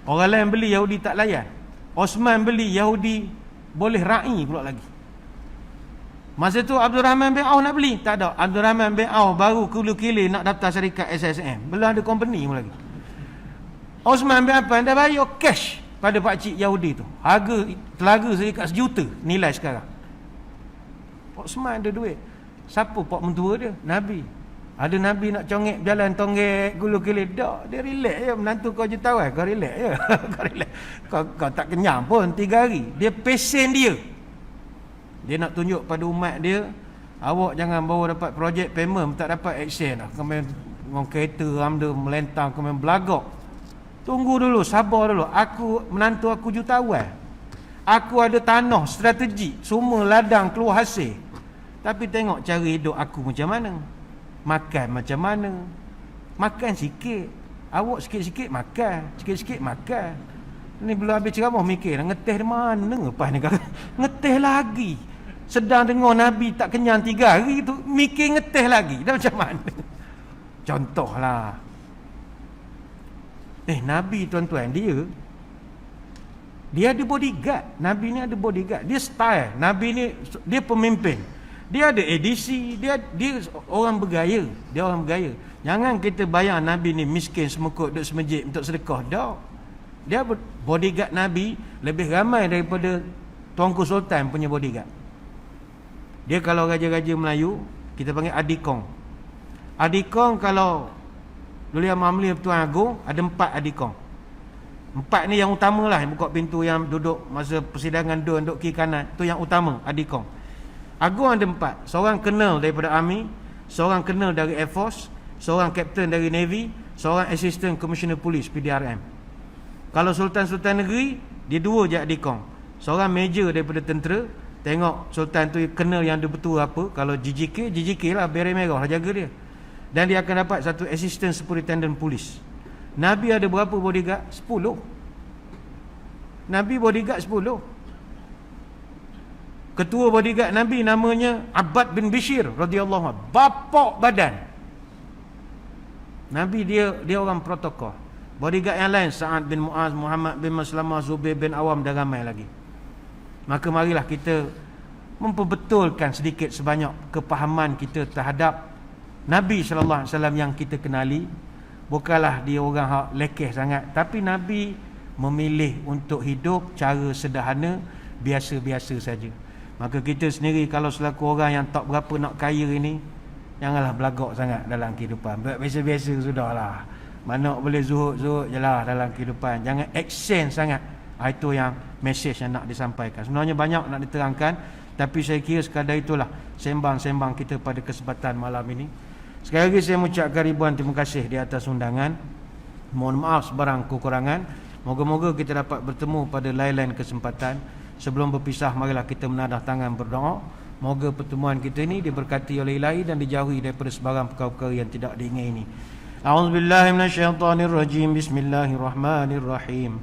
Orang lain beli, Yahudi tak layan. Osman beli, Yahudi boleh ra'i pula lagi. Masa tu Abdul Rahman bin Auf nak beli, tak ada. Abdul Rahman bin Auf baru kulu-kili nak daftar syarikat SSM, belum ada company pun lagi. Osman bin Affan dah bayar cash pada pakcik Yahudi tu. Harga telaga serikat 1 juta nilai sekarang. Osman ada duit. Siapa pak mentua dia? Nabi. Ada Nabi nak congek berjalan tonggek gulu-gili, tak, dia relax je. Menantu kau jutawan, kau relax je. Kau relax. Kau tak kenyang pun 3 hari. Dia pesen dia. Dia nak tunjuk pada umat dia, awak jangan bawa dapat projek payment tak dapat action lah. Kau main kereta ramda melentang, kau main belagak. Tunggu dulu, sabar dulu. Menantu aku jutawan. Aku ada tanah strategik, semua ladang keluar hasil. Tapi tengok cara hidup aku macam mana, makan macam mana. Makan sikit, awak sikit-sikit makan, sikit-sikit makan. Ni belum habis ceramah mikir ngeteh di mana lepas ni kan. Ngeteh lagi. Sedang dengar Nabi tak kenyang 3 hari tu, mikir ngeteh lagi. Dah macam mana? Contohlah. Nabi tuan-tuan, dia ada bodyguard. Nabi ni ada bodyguard. Dia style. Nabi ni dia pemimpin. Dia ada edisi, dia orang bergaya. Dia orang bergaya. Jangan kita bayang Nabi ni miskin semekut duduk semajik untuk sedekah. Tak. Dia bodyguard Nabi lebih ramai daripada Tuanku Sultan punya bodyguard. Dia kalau raja-raja Melayu, kita panggil adikong. Adikong kalau Dulu yang Mamli Tuan Agong ada 4 adikong. 4 ni yang utama lah, yang buka pintu, yang duduk masa persidangan duduk kiri kanan, tu yang utama, adikong. Agong ada 4. Seorang kenal daripada Army, seorang kenal dari Air Force, seorang kapten dari Navy, seorang assistant commissioner polis PDRM. Kalau sultan-sultan negeri, dia 2 je adikong. Seorang major daripada tentera. Tengok sultan tu kenal yang dia betul apa. Kalau GGK lah, beret merah lah jaga dia. Dan dia akan dapat satu assistant superintendent polis. Nabi ada berapa bodyguard? 10. Nabi bodyguard 10. Ketua bodyguard Nabi namanya Abbad bin Bishir radhiyallahu anhu, bapak badan. Nabi dia orang protokol. Bodyguard yang lain Sa'ad bin Mu'az, Muhammad bin Maslamah, Zubair bin Awam, dan ramai lagi. Maka marilah kita memperbetulkan sedikit sebanyak kepahaman kita terhadap Nabi sallallahu alaihi wasallam yang kita kenali. Bukanlah dia orang hak lekeh sangat, tapi Nabi memilih untuk hidup cara sederhana, biasa-biasa saja. Maka kita sendiri kalau selaku orang yang tak berapa nak kaya ini, janganlah belagak sangat dalam kehidupan. Biasa-biasa sudahlah. Mana boleh zuhud-zuhud je lah dalam kehidupan. Jangan action sangat. Itu yang mesej yang nak disampaikan. Sebenarnya banyak nak diterangkan, tapi saya kira sekadar itulah sembang-sembang kita pada kesempatan malam ini. Sekali lagi saya mengucapkan ribuan terima kasih di atas undangan. Mohon maaf sebarang kekurangan. Moga-moga kita dapat bertemu pada lain-lain kesempatan. Sebelum berpisah, marilah kita menadah tangan berdoa. Moga pertemuan kita ini diberkati oleh Ilahi dan dijauhi daripada sebarang perkara-perkara yang tidak diingini. A'udzubillahi minasyaitonirrajim. Bismillahirrahmanirrahim.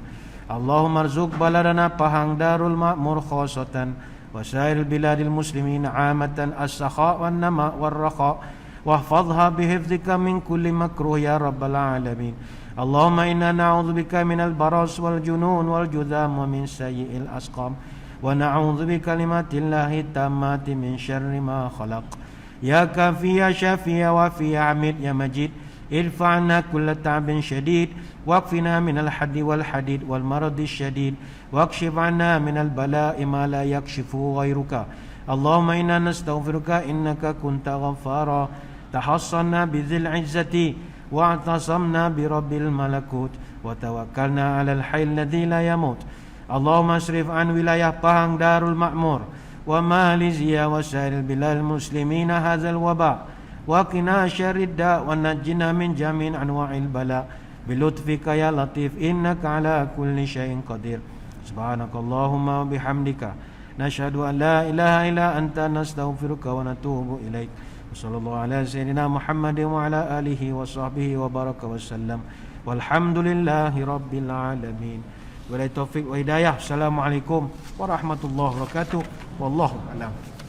Allahumma arzuq baladana Pahang Darul Ma'mur khasatan wa sairil biladil muslimin 'amatan as-sakha wan nama war raqa wahfazha bihifdzika min kulli makruh ya rabbal alamin. Allahumma inna na'udzubika minal baras wal junun wal judham wa min sayyi'il asqam wa na'udzu bikalimatillahi tammati min syarri ma khalaq. Ya kafi ya syafi ya wafi ya amid ya majid, irfa'na kulla ta'bin syadid waqfina minal haddi wal hadid wal maradi syadid waqshif 'anna minal bala'i ma la yakshifu ghairuka. Allahumma inna nastaghfiruka innaka kunta ghaffara tahassanna bizil izzati wa'tasamna birabbil malakut wa tawakkalna 'alal hayyil ladzi la yamut. Allahumma asrif an wilayah Pahang Darul Ma'mur wa Malaysia wa sairil bilal muslimina hadzal waba wa qina syarrid da wa najjina min jami'in anwa'il bala bilutfika ya latif innaka ala kulli syai'in qadir. Subhanakallahumma wa bihamdika nashhadu an la ilaha illa anta nastaghfiruka wa natubu ilaik. Wassallallahu ala sayyidina Muhammadin wa ala alihi wa sahbihi wa baraka wasallam. Walhamdulillahi rabbil alamin. Wabillahi taufiq wa hidayah. Assalamualaikum warahmatullahi wabarakatuh. Wallahu a'lam.